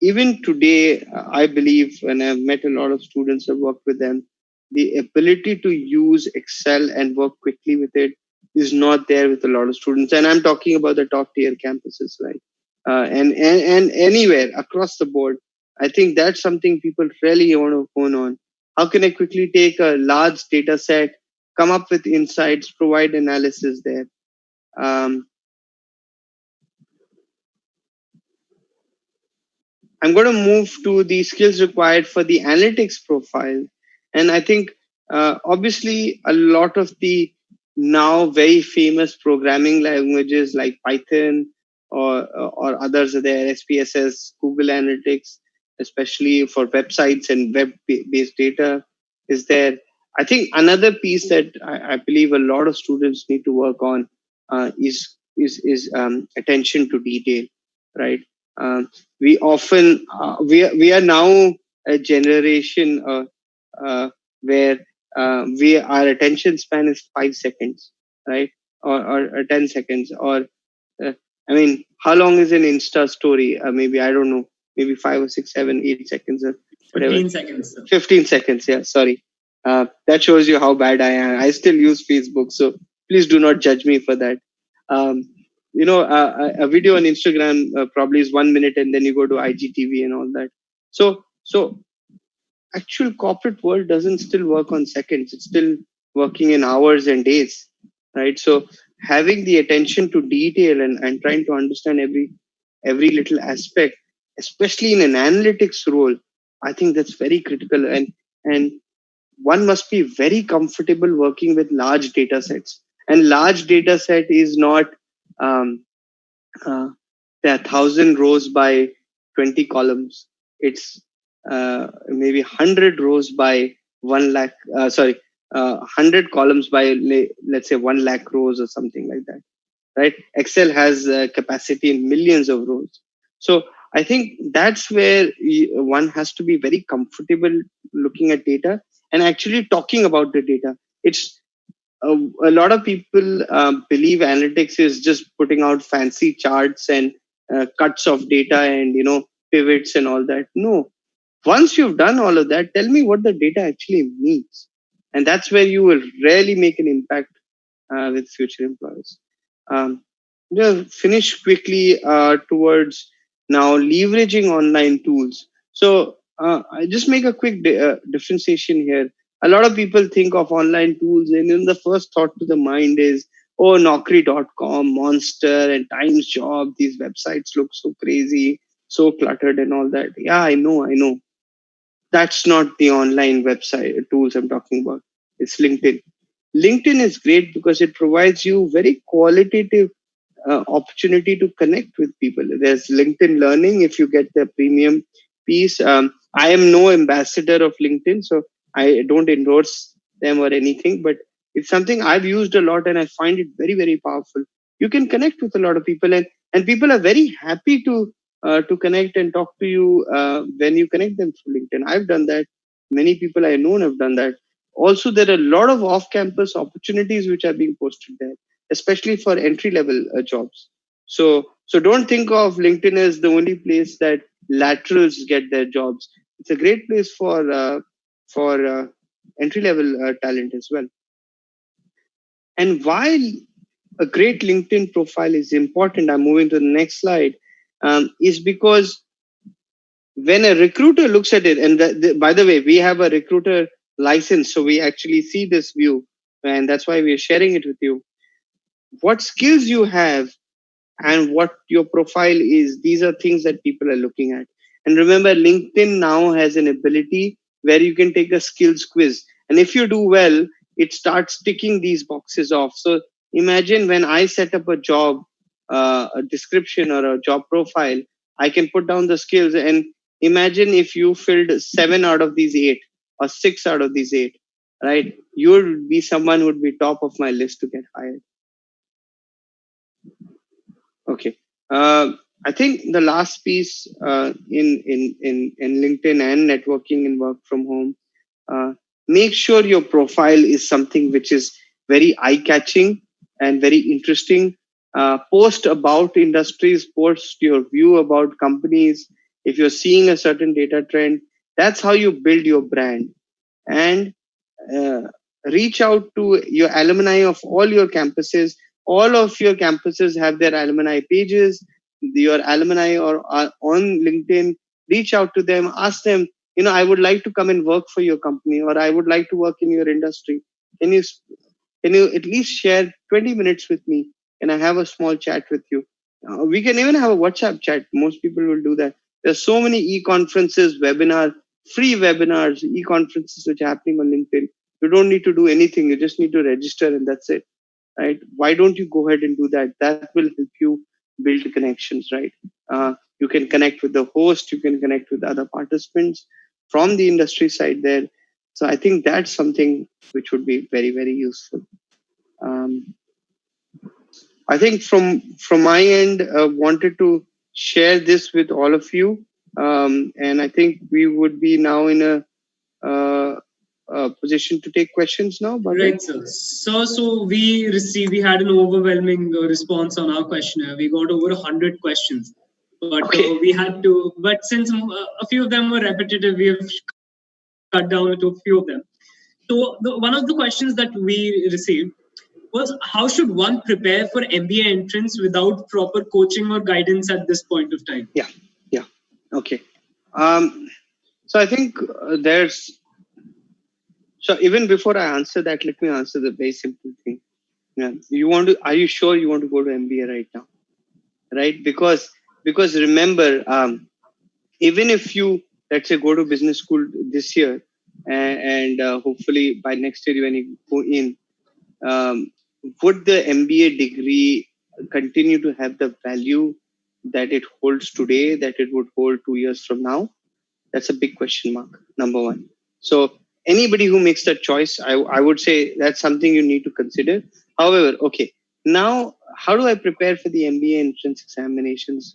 Speaker 2: Even today, I believe, and I've met a lot of students, I've worked with them, the ability to use Excel and work quickly with it is not there with a lot of students. And I'm talking about the top tier campuses, right? And anywhere across the board. I think that's something people really want to hone on. How can I quickly take a large data set, come up with insights, provide analysis there? Um, I'm going to move to the skills required for the analytics profile. And I think obviously a lot of the now very famous programming languages like Python or others are there, SPSS, Google Analytics, especially for websites and web-based data is there. I think another piece that I believe a lot of students need to work on is attention to detail, right? Um, we often we are now a generation where we our attention span is 5 seconds, right, or 10 seconds, or uh, I mean, how long is an Insta story? Maybe I don't know, maybe 5 or 6, 7, 8 seconds or whatever.
Speaker 1: 15 seconds.
Speaker 2: 15 seconds, yeah. Sorry, that shows you how bad I am. I still use Facebook, so please do not judge me for that. Um, a video on Instagram probably is 1 minute, and then you go to IGTV and all that. So actual corporate world doesn't still work on seconds. It's still working in hours and days, right? So having the attention to detail and trying to understand every little aspect, especially in an analytics role, I think that's very critical. And one must be very comfortable working with large data sets. And large data set is not um, uh, there are 1,000 rows by 20 columns. It's maybe 100 rows by 1 lakh. Sorry, 100 columns by let's say 1 lakh rows or something like that. Right? Excel has capacity in millions of rows. So I think that's where one has to be very comfortable looking at data and actually talking about the data. It's a lot of people believe analytics is just putting out fancy charts and cuts of data and pivots and all that. No, once you've done all of that, tell me what the data actually means, and that's where you will really make an impact with future employers. Um, finish quickly towards now leveraging online tools. So I just make a quick differentiation here. A lot of people think of online tools, and then the first thought to the mind is, oh, Naukri.com, Monster, and Times Job. These websites look so crazy, so cluttered, and all that. Yeah, I know. That's not the online website tools I'm talking about. It's LinkedIn. LinkedIn is great because it provides you very qualitative opportunity to connect with people. There's LinkedIn Learning if you get the premium piece. I am no ambassador of LinkedIn, so I don't endorse them or anything, but it's something I've used a lot and I find it very, very powerful. You can connect with a lot of people, and people are very happy to connect and talk to you when you connect them through LinkedIn. I've done that. Many people I know have done that. Also, there are a lot of off-campus opportunities which are being posted there, especially for entry level jobs. So don't think of LinkedIn as the only place that laterals get their jobs. It's a great place for entry level talent as well. And while a great LinkedIn profile is important, I'm moving to the next slide, is because when a recruiter looks at it, and by the way, we have a recruiter license, so we actually see this view, and that's why we are sharing it with you. What skills you have and what your profile is, these are things that people are looking at. And remember, LinkedIn now has an ability where you can take a skills quiz, and if you do well, it starts ticking these boxes off. So imagine when I set up a job, a description or a job profile, I can put down the skills, and imagine if you filled 7 out of these 8 or 6 out of these 8, right? You would be someone who would be top of my list to get hired. Okay. I think the last piece in LinkedIn and networking and work from home, make sure your profile is something which is very eye-catching and very interesting. Post about industries, post your view about companies. If you're seeing a certain data trend, that's how you build your brand. And uh, reach out to your alumni of all your campuses. All of your campuses have their alumni pages. Your alumni are on LinkedIn. Reach out to them, ask them, I would like to come and work for your company, or I would like to work in your industry. Can you can you at least share 20 minutes with me? Can I have a small chat with you? We can even have a WhatsApp chat. Most people will do that. There's so many e-conferences, free webinars, e-conferences which are happening on LinkedIn. You don't need to do anything. You just need to register and that's it, right? Why don't you go ahead and do that? That will help you build connections, right? You can connect with the host. You can connect with other participants from the industry side there. So I think that's something which would be very, very useful. Um, I think from my end, wanted to share this with all of you, and I think we would be now in a position to take questions now.
Speaker 1: Right, sir. So we had an overwhelming response on our questionnaire. We got over 100 questions, but
Speaker 2: Okay.
Speaker 1: we had to. But since a few of them were repetitive, we have cut down to a few of them. So one of the questions that we received was, how should one prepare for MBA entrance without proper coaching or guidance at this point of time?
Speaker 2: Yeah. Okay. So I think so even before I answer that, let me answer the very simple thing. Yeah. Are you sure you want to go to MBA right now? Right? Because remember, even if you, let's say, go to business school this year, and hopefully by next year when you go in, would the MBA degree continue to have the value that it holds today, that it would hold 2 years from now? That's a big question mark, number one. So anybody who makes that choice, I would say that's something you need to consider. However, okay, now how do I prepare for the MBA entrance examinations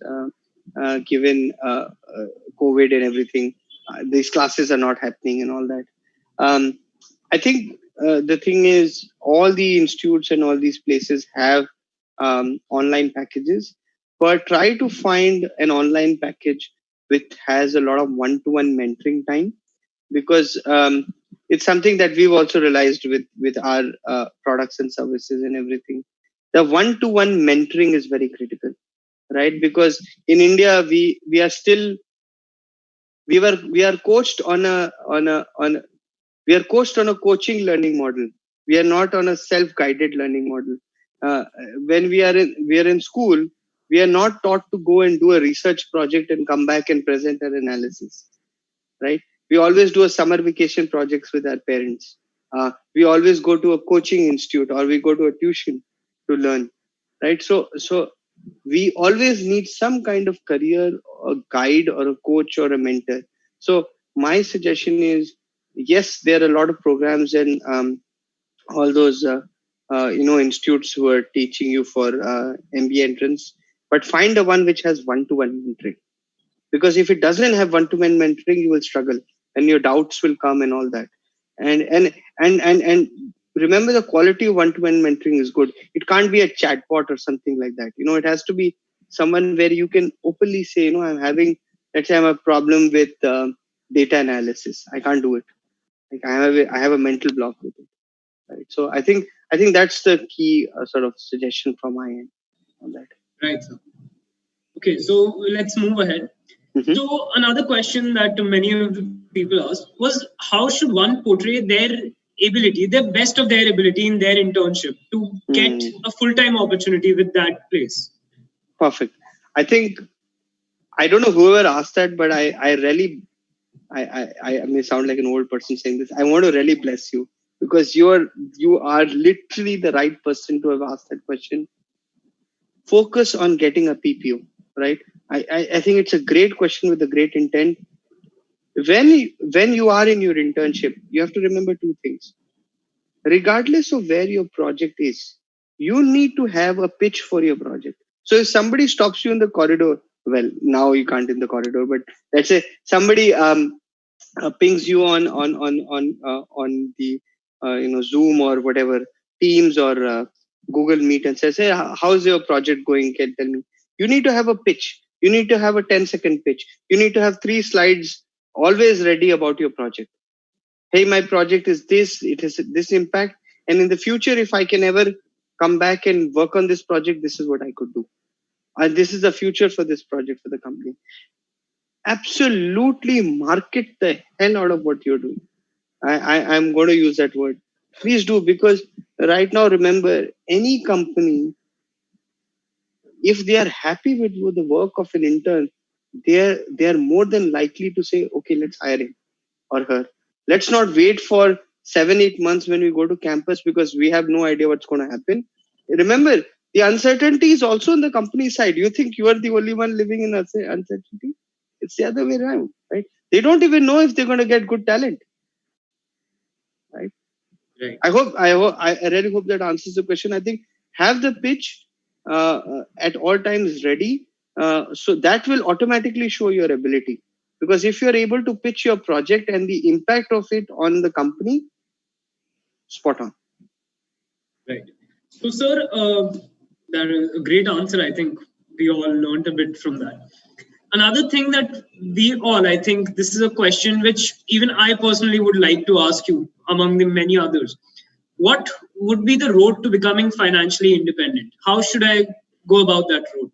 Speaker 2: given COVID and everything? These classes are not happening and all that. I think the thing is, all the institutes and all these places have online packages, but try to find an online package which has a lot of one-to-one mentoring time, because it's something that we've also realized with our products and services and everything. The one-to-one mentoring is very critical, right? Because in India, we are still we are coached on we are coached on a coaching learning model. We are not on a self-guided learning model. When we are in school, we are not taught to go and do a research project and come back and present an analysis, right? We always do a summer vacation projects with our parents. We always go to a coaching institute or we go to a tuition to learn, right? So we always need some kind of career, a guide or a coach or a mentor. So my suggestion is, yes, there are a lot of programs and all those institutes who are teaching you for MBA entrance, but find the one which has one-to-one mentoring. Because if it doesn't have one-to-one mentoring, you will struggle and your doubts will come and all that. And remember, the quality of one-to-one mentoring is good. It can't be a chatbot or something like that. It has to be someone where you can openly say, I'm having, let's say, I have a problem with data analysis. I can't do it. Like I have a mental block with it. Right. So I think that's the key sort of suggestion from my end on that.
Speaker 1: Right, sir. Okay, so let's move ahead.
Speaker 2: Mm-hmm.
Speaker 1: So another question that many of the people asked was, how should one portray their ability, the best of their ability in their internship to get a full-time opportunity with that place?
Speaker 2: Perfect. I think, I don't know whoever asked that, but I really, I may sound like an old person saying this. I want to really bless you because you are literally the right person to have asked that question. Focus on getting a PPO, right? I think it's a great question with a great intent. When you are in your internship, you have to remember two things. Regardless of where your project is, you need to have a pitch for your project. So if somebody stops you in the corridor, well, now you can't in the corridor, but let's say somebody pings you on the Zoom or whatever, Teams or Google Meet, and says, "Hey, how's your project going? Can tell me." You need to have a pitch. You need to have a 10-second pitch. You need to have 3 slides always ready about your project. Hey, my project is this. It has this impact, and in the future, if I can ever come back and work on this project, this is what I could do. And this is the future for this project for the company. Absolutely market the hell out of what you're doing. I'm going to use that word. Please do, because right now, remember, any company, if they are happy with the work of an intern, they are more than likely to say, okay, let's hire him or her. Let's not wait for 7-8 months when we go to campus because we have no idea what's going to happen. Remember, the uncertainty is also on the company side. You think you are the only one living in uncertainty? It's the other way around, right? They don't even know if they're going to get good talent, right?
Speaker 1: Right.
Speaker 2: I really hope that answers the question. I think have the pitch at all times ready, so that will automatically show your ability. Because if you're able to pitch your project and the impact of it on the company, spot on.
Speaker 1: Right. So, sir, that is a great answer. I think we all learned a bit from that. Another thing that I think this is a question which even I personally would like to ask you among the many others. What would be the road to becoming financially independent? How should I go about that road?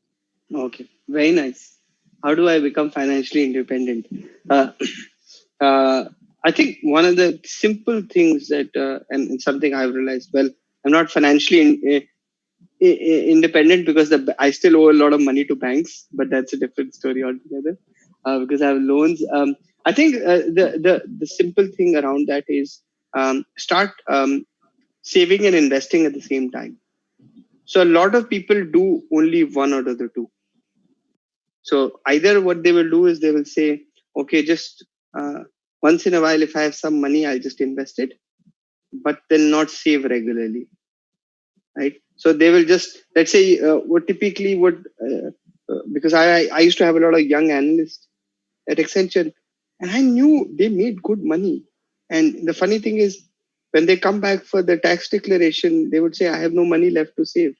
Speaker 2: Okay, very nice. How do I become financially independent? Uh, I think one of the simple things that, and something I've realized, well, I'm not financially independent because I still owe a lot of money to banks, but that's a different story altogether. Because I have loans. I think the simple thing around that is start saving and investing at the same time. So a lot of people do only one out of the two. So either what they will do is they will say, okay, just once in a while, if I have some money, I'll just invest it, but they'll not save regularly, right? So they will just, let's say, what typically would, because I used to have a lot of young analysts at Accenture, and I knew they made good money. And the funny thing is, when they come back for the tax declaration, they would say, I have no money left to save.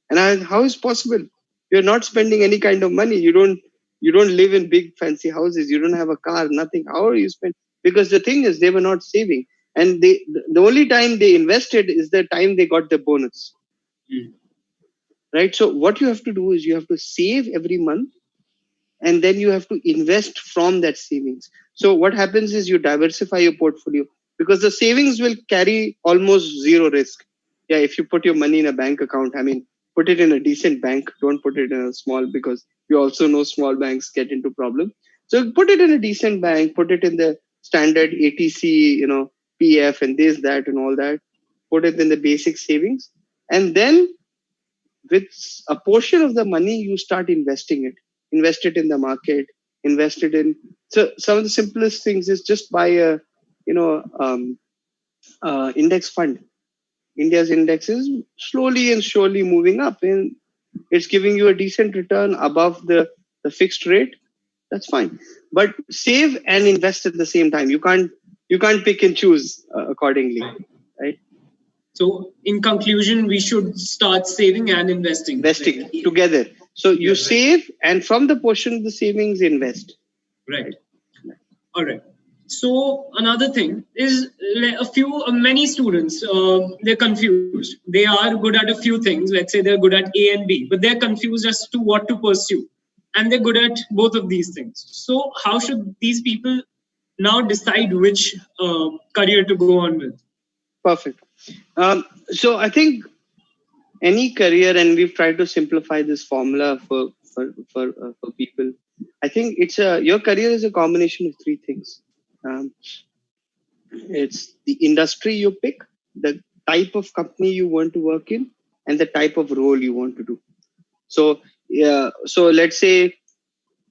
Speaker 2: And how is possible? You're not spending any kind of money. You don't live in big fancy houses. You don't have a car, nothing. How are you spend? Because the thing is, they were not saving. And the only time they invested is the time they got the bonus. Right? So what you have to do is you have to save every month, and then you have to invest from that savings. So what happens is you diversify your portfolio, because the savings will carry almost zero risk. Yeah, if you put your money in a bank account, I mean, put it in a decent bank. Don't put it in a small, because you also know small banks get into problem. So put it in a decent bank, put it in the standard ATC, PF and this, that, and all that. Put it in the basic savings, and then with a portion of the money, you start investing it. Invest it in the market. Invest it in. So some of the simplest things is just buy a, index fund. India's index is slowly and surely moving up, and it's giving you a decent return above the fixed rate. That's fine. But save and invest at the same time. You can't pick and choose accordingly, right?
Speaker 1: So, in conclusion, we should start saving and investing.
Speaker 2: Investing together. So you save, and from the portion of the savings, invest.
Speaker 1: Right. All right. So another thing is many students, they're confused. They are good at a few things. Let's say they're good at A and B, but they're confused as to what to pursue. And they're good at both of these things. So how should these people now decide which career to go on with?
Speaker 2: Perfect. So I think any career, and we've tried to simplify this formula for people. I think your career is a combination of three things. It's the industry you pick, the type of company you want to work in, and the type of role you want to do. So let's say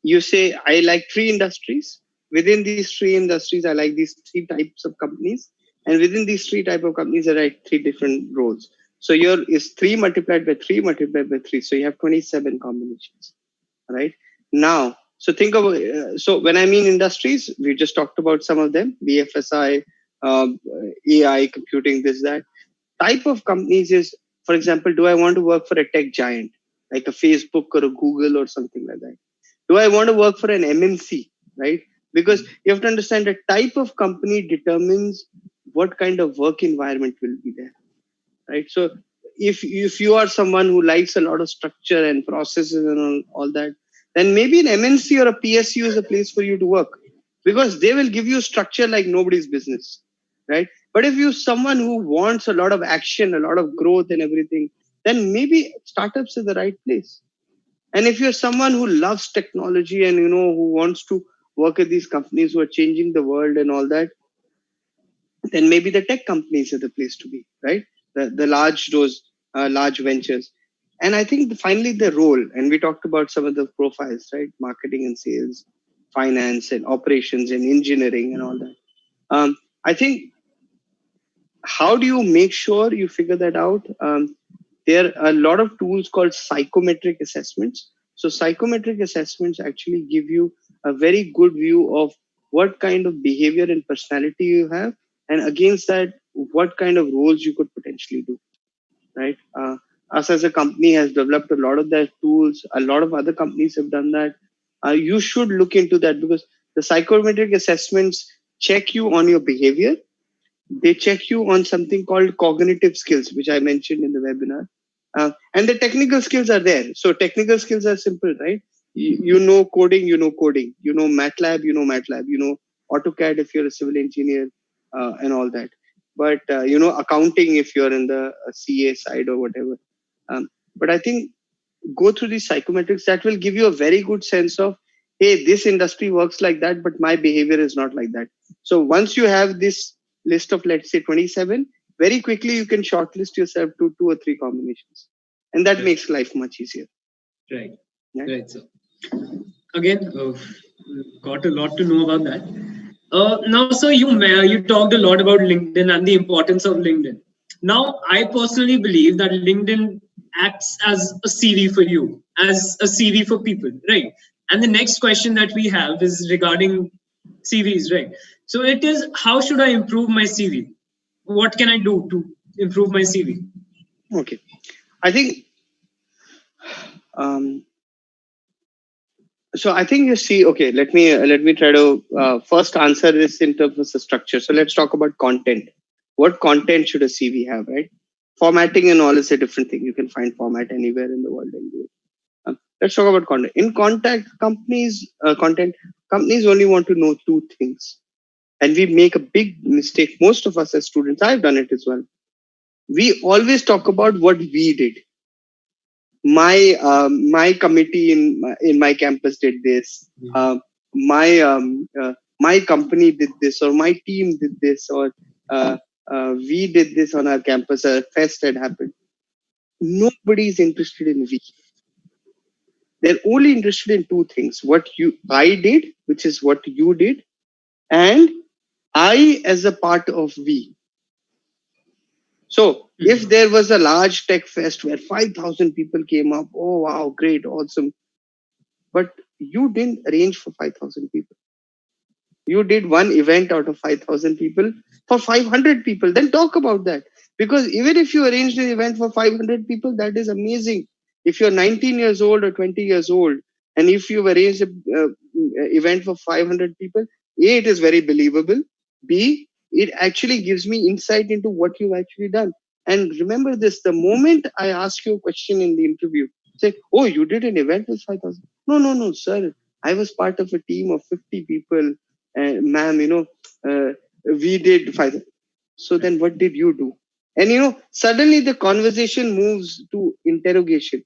Speaker 2: you say, I like three industries. Within these three industries, I like these three types of companies. And within these three types of companies, I like three different roles. So your is 3 multiplied by 3 multiplied by 3. So you have 27 combinations, right? Now, so think of, so when I mean industries, we just talked about some of them, BFSI, AI, computing, this, that. Type of companies is, for example, do I want to work for a tech giant, like a Facebook or a Google or something like that? Do I want to work for an MNC, right? Because you have to understand the type of company determines what kind of work environment will be there, right? So if you are someone who likes a lot of structure and processes and all that, then maybe an MNC or a PSU is a place for you to work, because they will give you structure like nobody's business, right? But if you're someone who wants a lot of action, a lot of growth and everything, then maybe startups is the right place. And if you're someone who loves technology and who wants to work at these companies who are changing the world and all that, then maybe the tech companies are the place to be, right? The large ventures. And I think finally the role, and we talked about some of the profiles, right? Marketing and sales, finance and operations and engineering and all that. I think, how do you make sure you figure that out? There are a lot of tools called psychometric assessments. So psychometric assessments actually give you a very good view of what kind of behavior and personality you have, and against that, what kind of roles you could potentially do, right? Us as a company has developed a lot of their tools. A lot of other companies have done that. You should look into that, because the psychometric assessments check you on your behavior. They check you on something called cognitive skills, which I mentioned in the webinar. And the technical skills are there. So technical skills are simple, right? You know coding, you know coding. You know MATLAB, you know MATLAB. You know AutoCAD if you're a civil engineer, and all that. But accounting if you're in the CA side or whatever. But I think go through these psychometrics, that will give you a very good sense of, hey, this industry works like that, but my behavior is not like that. So once you have this list of, let's say, 27, very quickly you can shortlist yourself to 2 or 3 combinations, and that makes life much easier.
Speaker 1: Right. Right. So again, got a lot to know about that. Now, so you talked a lot about LinkedIn and the importance of LinkedIn. Now, I personally believe that LinkedIn acts as a CV for you, as a CV for people, right? And the next question that we have is regarding CVs, right? So it is, how should I improve my CV? What can I do to improve my CV?
Speaker 2: Okay, I think so. I think you see. Okay, let me try to first answer this in terms of the structure. So let's talk about content. What content should a CV have, right? Formatting and all is a different thing. You can find format anywhere in the world and do it. Let's talk about content. In content companies only want to know 2 things, and we make a big mistake. Most of us as students, I've done it as well. We always talk about what we did. My committee in my campus did this. My company did this, or my team did this, or we did this on our campus. A fest had happened. Nobody is interested in we. They're only interested in two things: what I did, which is what you did, and I as a part of we. So if there was a large tech fest where 5,000 people came up, oh wow, great, awesome. But you didn't arrange for 5,000 people. You did one event out of 5,000 people for 500 people. Then talk about that. Because even if you arranged an event for 500 people, that is amazing. If you're 19 years old or 20 years old, and if you've arranged an event for 500 people, A, it is very believable. B, it actually gives me insight into what you've actually done. And remember this, the moment I ask you a question in the interview, say, oh, you did an event with 5,000. No, sir. I was part of a team of 50 people. Ma'am, we did 5,000. So then what did you do? And suddenly the conversation moves to interrogation.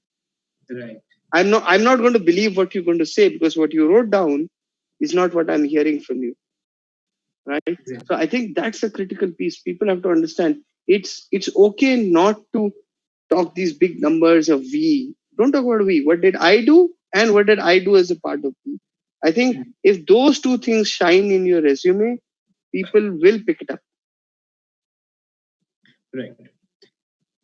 Speaker 1: Right.
Speaker 2: I'm not going to believe what you're going to say, because what you wrote down is not what I'm hearing from you. Right?
Speaker 1: Yeah.
Speaker 2: So I think that's a critical piece. People have to understand it's okay not to talk these big numbers of we. Don't talk about we. What did I do? And what did I do as a part of we? I think if those two things shine in your resume, people will pick it up.
Speaker 1: Right.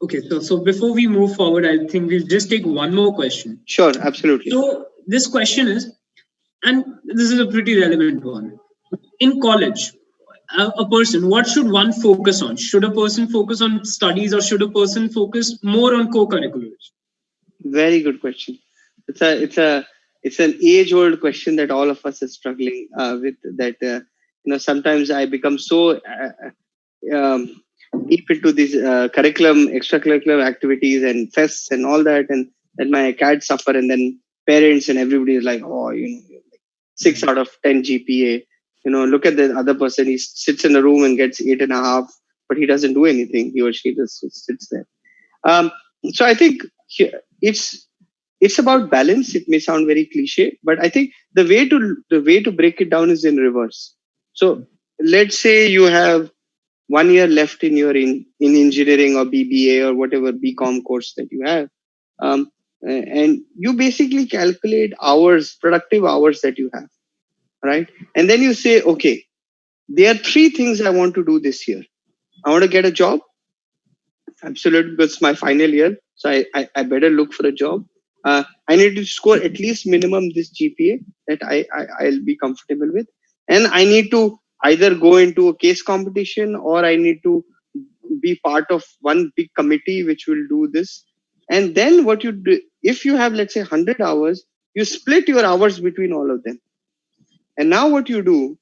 Speaker 1: Okay, so before we move forward, I think we'll just take one more question.
Speaker 2: Sure, absolutely.
Speaker 1: So this question is, and this is a pretty relevant one. In college, a person, what should one focus on? Should a person focus on studies, or should a person focus more on co-curriculars?
Speaker 2: Very good question. It's an age-old question that all of us are struggling with. That sometimes I become so deep into these curriculum, extracurricular activities, and fests and all that, and that my kids suffer, and then parents and everybody is like, oh, 6 out of 10 GPA. Look at the other person. He sits in a room and gets 8.5, but he doesn't do anything. He or she just sits there. So I think it's about balance. It may sound very cliche, but I think the way to break it down is in reverse. So let's say you have 1 year left in your in engineering or BBA or whatever BCom course that you have, and you basically calculate productive hours that you have, right? And then you say, okay, there are 3 things I want to do this year. I want to get a job. Absolutely, because it's my final year, so I better look for a job. I need to score at least minimum this GPA that I'll be comfortable with, and I need to either go into a case competition, or I need to be part of one big committee which will do this. And then what you do, if you have, let's say, 100 hours, you split your hours between all of them. And now what you do,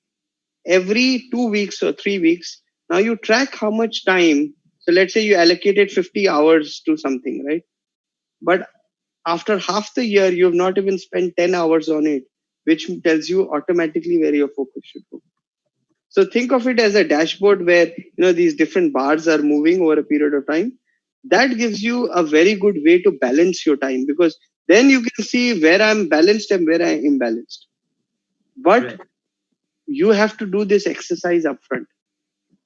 Speaker 2: every 2 weeks or 3 weeks, now you track how much time. So let's say you allocated 50 hours to something, right? But after half the year, you have not even spent 10 hours on it, which tells you automatically where your focus should go. So think of it as a dashboard where these different bars are moving over a period of time. That gives you a very good way to balance your time, because then you can see where I'm balanced and where I'm imbalanced. But right, you have to do this exercise upfront.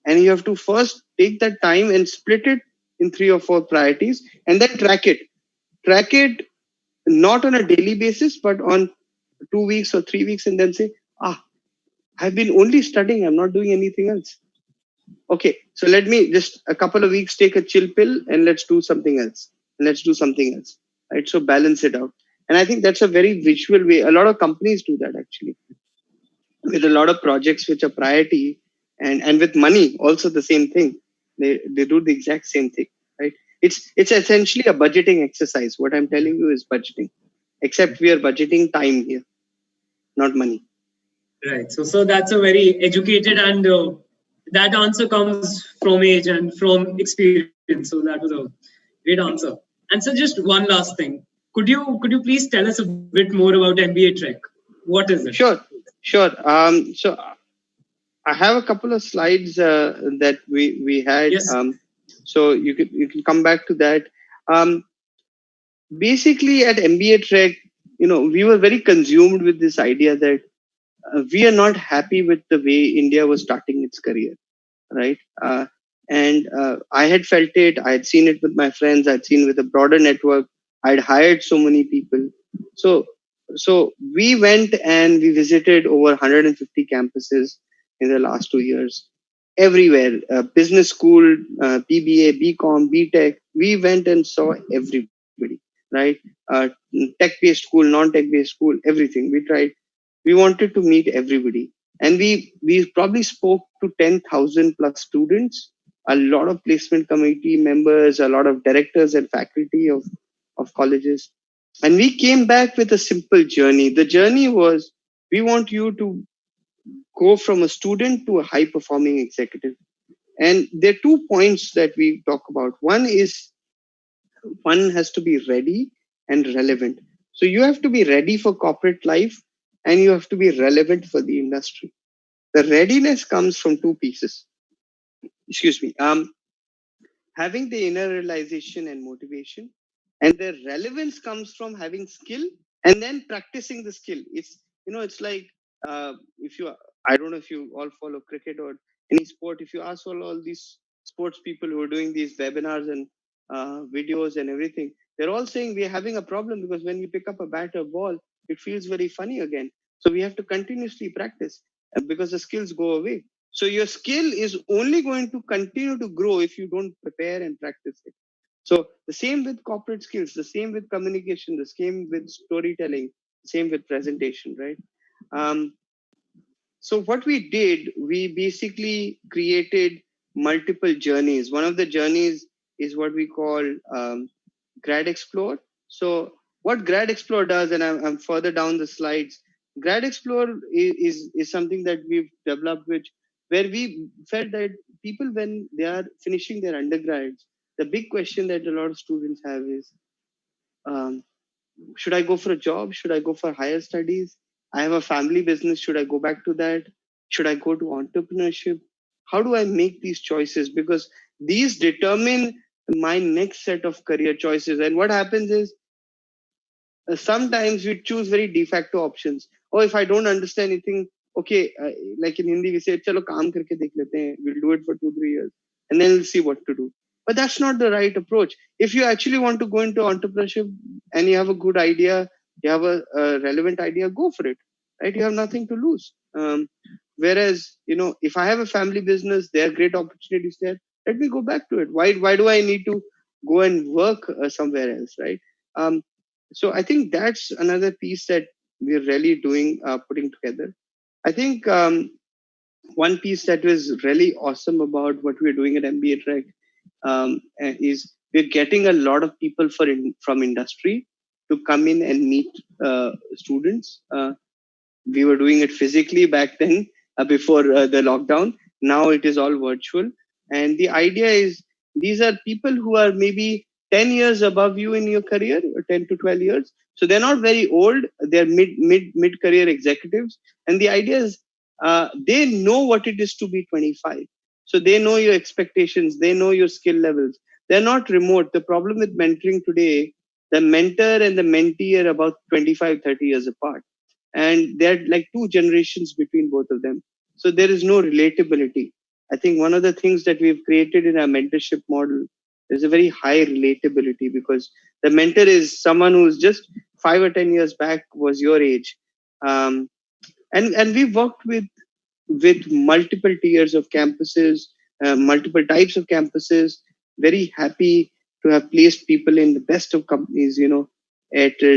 Speaker 2: And you have to first take that time and split it in 3 or 4 priorities, and then track it. Track it not on a daily basis, but on 2 weeks or 3 weeks, and then say, I've been only studying. I'm not doing anything else. Okay, so let me just a couple of weeks take a chill pill and let's do something else. Right? So balance it out. And I think that's a very visual way. A lot of companies do that actually, with a lot of projects which are priority, and with money also the same thing. They do the exact same thing, right? It's essentially a budgeting exercise. What I'm telling you is budgeting, except we are budgeting time here, not money.
Speaker 1: Right. So that's a very educated, and that answer comes from age and from experience. So that was a great answer. And so just one last thing. Could you please tell us a bit more about MBAtrek? What is it?
Speaker 2: Sure. So I have a couple of slides that we had.
Speaker 1: Yes.
Speaker 2: So you can come back to that. Basically, at MBAtrek, we were very consumed with this idea that we are not happy with the way India was starting its career, right? And I had felt it. I had seen it with my friends. I'd seen with a broader network. I'd hired so many people. So, so we went and we visited over 150 campuses in the last 2 years, everywhere. Business school, BBA, BCom, BTech. We went and saw everybody, right? Uh, Tech-based school, non-tech-based school, everything. We tried. We wanted to meet everybody, and we probably spoke to 10,000 plus students, a lot of placement committee members, a lot of directors and faculty of colleges. And we came back with a simple journey. The journey was, we want you to go from a student to a high performing executive. And there are 2 points that we talk about. One is, one has to be ready and relevant. So you have to be ready for corporate life and you have to be relevant for the industry. The readiness comes from two pieces. Excuse me. Having the inner realization and motivation, and the relevance comes from having skill and then practicing the skill. It's like, if you, I don't know if you all follow cricket or any sport. If you ask all these sports people who are doing these webinars and videos and everything, they're all saying we're having a problem because when we pick up a bat or ball, it feels very funny again. So we have to continuously practice because the skills go away. So your skill is only going to continue to grow if you don't prepare and practice it. So the same with corporate skills, the same with communication, the same with storytelling, the same with presentation, right? Um, so what we did, we basically created multiple journeys. One of the journeys is what we call Grad Explore. So what Grad Explore does, and I'm further down the slides, Grad Explore is something that we've developed, which where we felt that people, when they are finishing their undergrads, the big question that a lot of students have is, um, should I go for a job? Should I go for higher studies? I have a family business. Should I go back to that? Should I go to entrepreneurship? How do I make these choices? Because these determine my next set of career choices. And what happens is, sometimes we choose very de facto options. Or if I don't understand anything, okay, like in Hindi, we say, chalo kaam karke dekh lete hain. We'll do it for 2-3 years and then we'll see what to do. But that's not the right approach. If you actually want to go into entrepreneurship and you have a good idea, you have a relevant idea, go for it, right? You have nothing to lose. Whereas, if I have a family business, there are great opportunities there. Let me go back to it. Why do I need to go and work somewhere else, right? Um, so I think that's another piece that we're really doing, putting together. I think one piece that was really awesome about what we're doing at MBAtrek is we're getting a lot of people from industry to come in and meet students. We were doing it physically back then, before the lockdown. Now it is all virtual. And the idea is, these are people who are maybe 10 years above you in your career, or 10 to 12 years. So they're not very old. They're mid career executives. And the idea is, they know what it is to be 25. So they know your expectations. They know your skill levels. They're not remote. The problem with mentoring today, the mentor and the mentee are about 25, 30 years apart, and there are like two generations between both of them. So there is no relatability. I think one of the things that we've created in our mentorship model is a very high relatability, because the mentor is someone who's just 5 or 10 years back was your age. Um, and and we've worked with multiple tiers of campuses, multiple types of campuses. Very happy to have placed people in the best of companies, Airtel,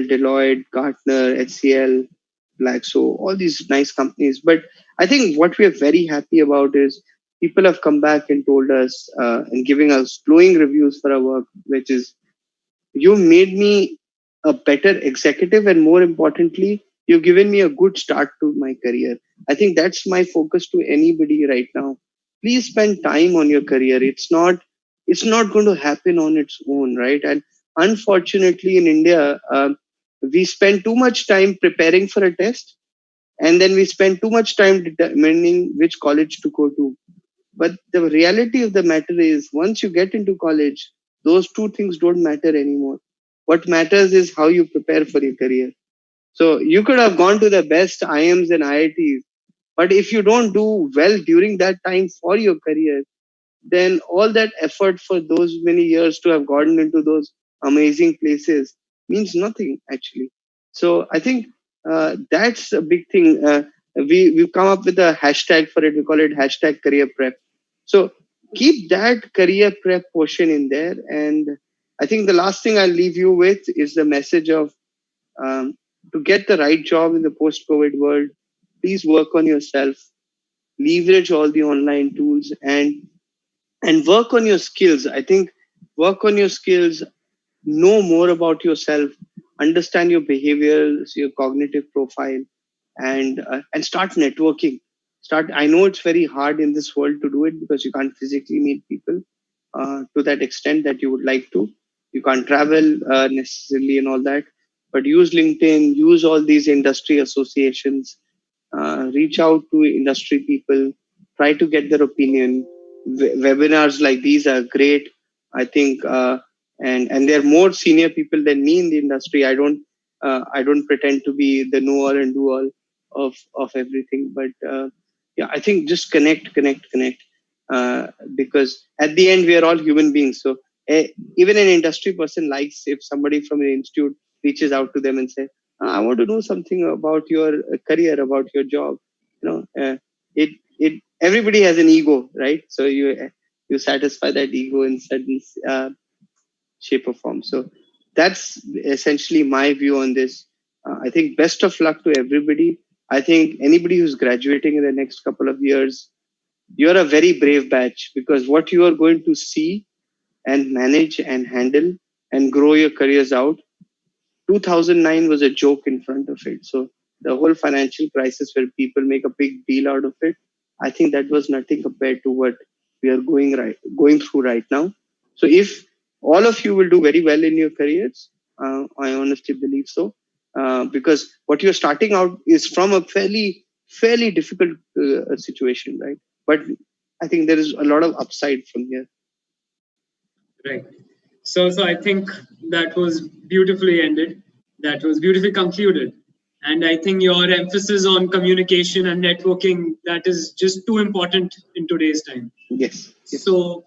Speaker 2: Deloitte, Gartner, HCL, Glaxo, all these nice companies. But I think what we are very happy about is people have come back and told us, and giving us glowing reviews for our work, which is, you made me a better executive, and more importantly, you've given me a good start to my career. I think that's my focus to anybody right now. Please spend time on your career. It's not going to happen on its own, right? And unfortunately, in India, we spend too much time preparing for a test, and then we spend too much time determining which college to go to. But the reality of the matter is, once you get into college, those two things don't matter anymore. What matters is how you prepare for your career. So you could have gone to the best IIMs and IITs, But if you don't do well during that time for your career, then all that effort for those many years to have gotten into those amazing places means nothing actually. So I think that's a big thing. We've come up with a hashtag for it. We call it hashtag career prep. So keep that career prep portion in there. And I think the last thing I'll leave you with is the message of um, to get the right job in the post-COVID world, please work on yourself, leverage all the online tools, and work on your skills. I think work on your skills, know more about yourself, understand your behaviors, your cognitive profile, and start networking. Start. I know it's very hard in this world to do it because you can't physically meet people to that extent that you would like to. You can't travel necessarily and all that. But use LinkedIn, use all these industry associations, reach out to industry people, try to get their opinion. Webinars like these are great, I think, and they're more senior people than me in the industry. I don't pretend to be the know all and do all of everything, but yeah, I think just connect, because at the end we are all human beings. So even an industry person likes if somebody from an institute reaches out to them and say, I want to know something about your career, about your job. It everybody has an ego, right? So you satisfy that ego in certain shape or form. So that's essentially my view on this. I think best of luck to everybody. I think anybody who's graduating in the next couple of years, you're a very brave batch, because what you are going to see and manage and handle and grow your careers out, 2009 was a joke in front of it. So the whole financial crisis where people make a big deal out of it, I think that was nothing compared to what we are going through right now. So if all of you will do very well in your careers, I honestly believe so, because what you're starting out is from a fairly difficult situation, right? But I think there is a lot of upside from here.
Speaker 1: Right. So I think that was beautifully ended. That was beautifully concluded. And I think your emphasis on communication and networking, that is just too important in today's time.
Speaker 2: Yes.
Speaker 1: So,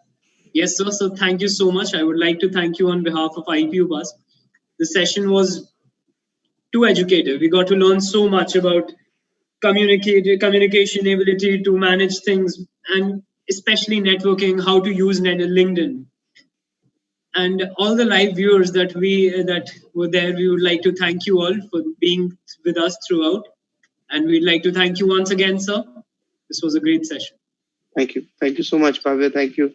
Speaker 1: yes, sir. So thank you so much. I would like to thank you on behalf of IPU Bus. The session was too educative. We got to learn so much about communication ability to manage things, and especially networking, how to use LinkedIn. And all the live viewers that were there, we would like to thank you all for being with us throughout, and we'd like to thank you once again, sir. This was a great session.
Speaker 2: Thank you so much, Bhavya. Thank you